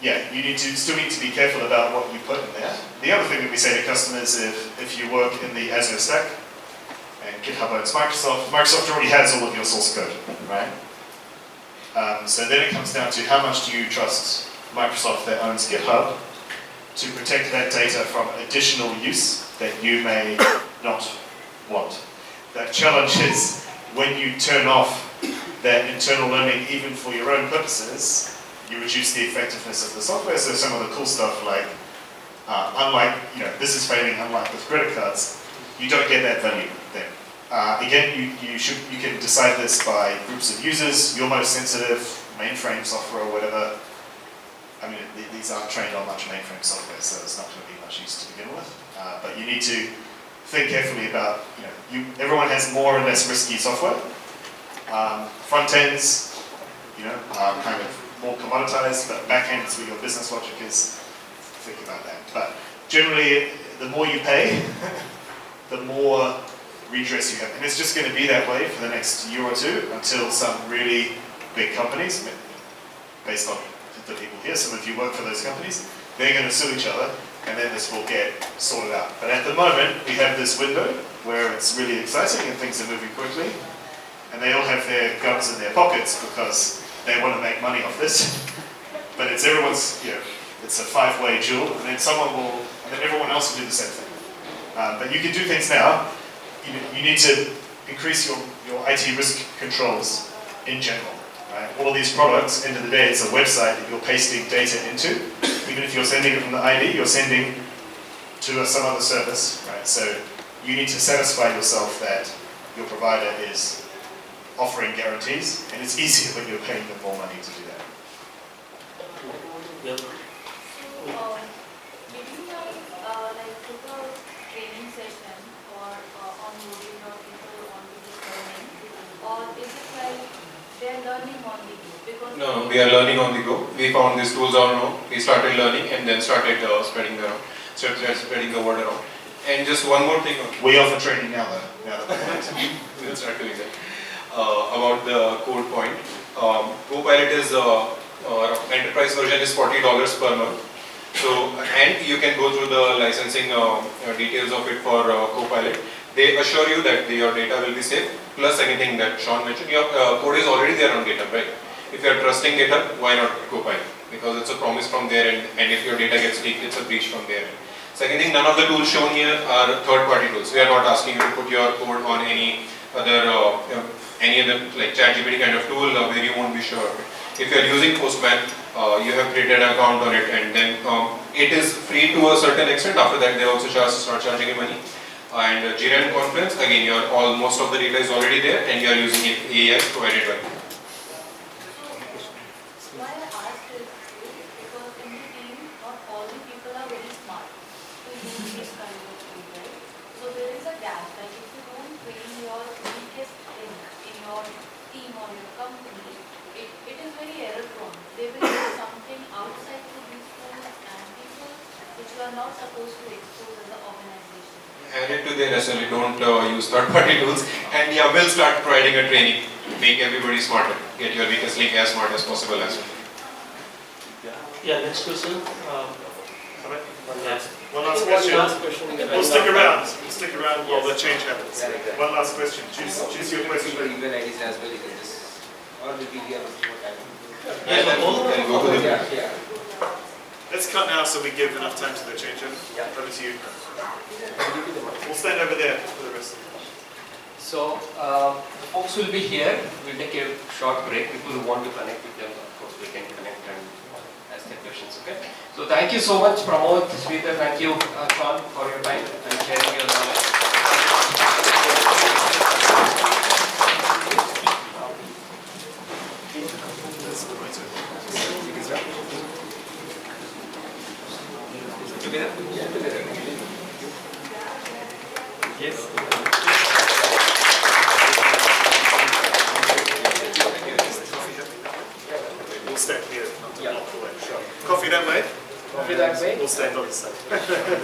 yeah, you still need to be careful about what you put in there. The other thing that we say to customers, if you work in the Azure stack, and GitHub owns Microsoft already has all of your source code, right? So then it comes down to how much do you trust Microsoft that owns GitHub to protect that data from additional use that you may not want. That challenge is when you turn off that internal learning even for your own purposes, you reduce the effectiveness of the software. So some of the cool stuff like, unlike, this is failing, unlike with credit cards, you don't get that value then. Again, you can decide this by groups of users, your most sensitive, mainframe software or whatever. I mean, these aren't trained on much mainframe software, so it's not going to be much use to begin with. But you need to think carefully about, everyone has more or less risky software. Front ends, are kind of more commoditized, but back ends where your business logic is, think about that. But generally, the more you pay, the more redress you have. And it's just going to be that way for the next year or two until some really big companies, based on the people here, some of you work for those companies, they're going to sue each other, and then this will get sorted out. But at the moment, we have this window where it's really exciting and things are moving quickly, and they all have their guns in their pockets because they want to make money off this. But it's everyone's, it's a five-way duel, and then everyone else will do the same thing. But you can do things now. You need to increase your IT risk controls in general. Right? All of these products, end of the day, it's a website that you're pasting data into. Even if you're sending it from the ID, you're sending to some other service. Right? So you need to satisfy yourself that your provider is offering guarantees, and it's easier when you're paying them more money to do that. Yeah. Did you guys took a training session or onboarding or people onto this learning, or is it like they're learning on the go? Because No, we are learning on the go. We found these tools on our own. We started learning and then started spreading the word around. And just one more thing. We offer training now, though. We'll start doing that. About the code point. Copilot is enterprise version is $40 per month. So, and you can go through the licensing details of it for Copilot. They assure you that your data will be safe. Plus anything that Sean mentioned, your code is already there on GitHub, right? If you are trusting GitHub, why not Copilot? Because it's a promise from their end, and if your data gets leaked, it's a breach from their end. Second thing, none of the tools shown here are third-party tools. We are not asking you to put your code on any other like ChatGPT kind of tool where you won't be sure of it. If you are using Postman, you have created an account on it, and then it is free to a certain extent. After that, they also start charging you money. And Jira and Confluence, again, most of the data is already there, and you are using AIs provided by you. why I asked is because in the team, not all the people are very smart to use this kind of tool, right? So there is a gap. Like if you don't train your weakest link in your team or your company, it is very error prone. They will do something outside to these tools and people which you are not supposed to expose as an organization. Add it to their SLA, don't use third-party tools, and yeah, we'll start providing a training, make everybody smarter, get your weakest link as smart as possible as well. Yeah, next question. Yes. One last One question. last question. We'll stick around. We'll stick around while the change happens. One last question. Choose your question. Email IDs as well, you can just, or the PDF is what I Yeah, then go to the yeah. Let's cut now so we give enough time to the change. Over to you. We'll stand over there for the rest of the So, the folks will be here. We'll take a short break. People who want to connect with them, of course, we can connect and ask their questions, okay? So, thank you so much, Pramod, Sridhar, thank you, Sean, for your time and sharing your knowledge. together? Yeah, together. Yes. We'll stand here. Yeah. Coffee that way? Coffee that way? We'll stand on this side.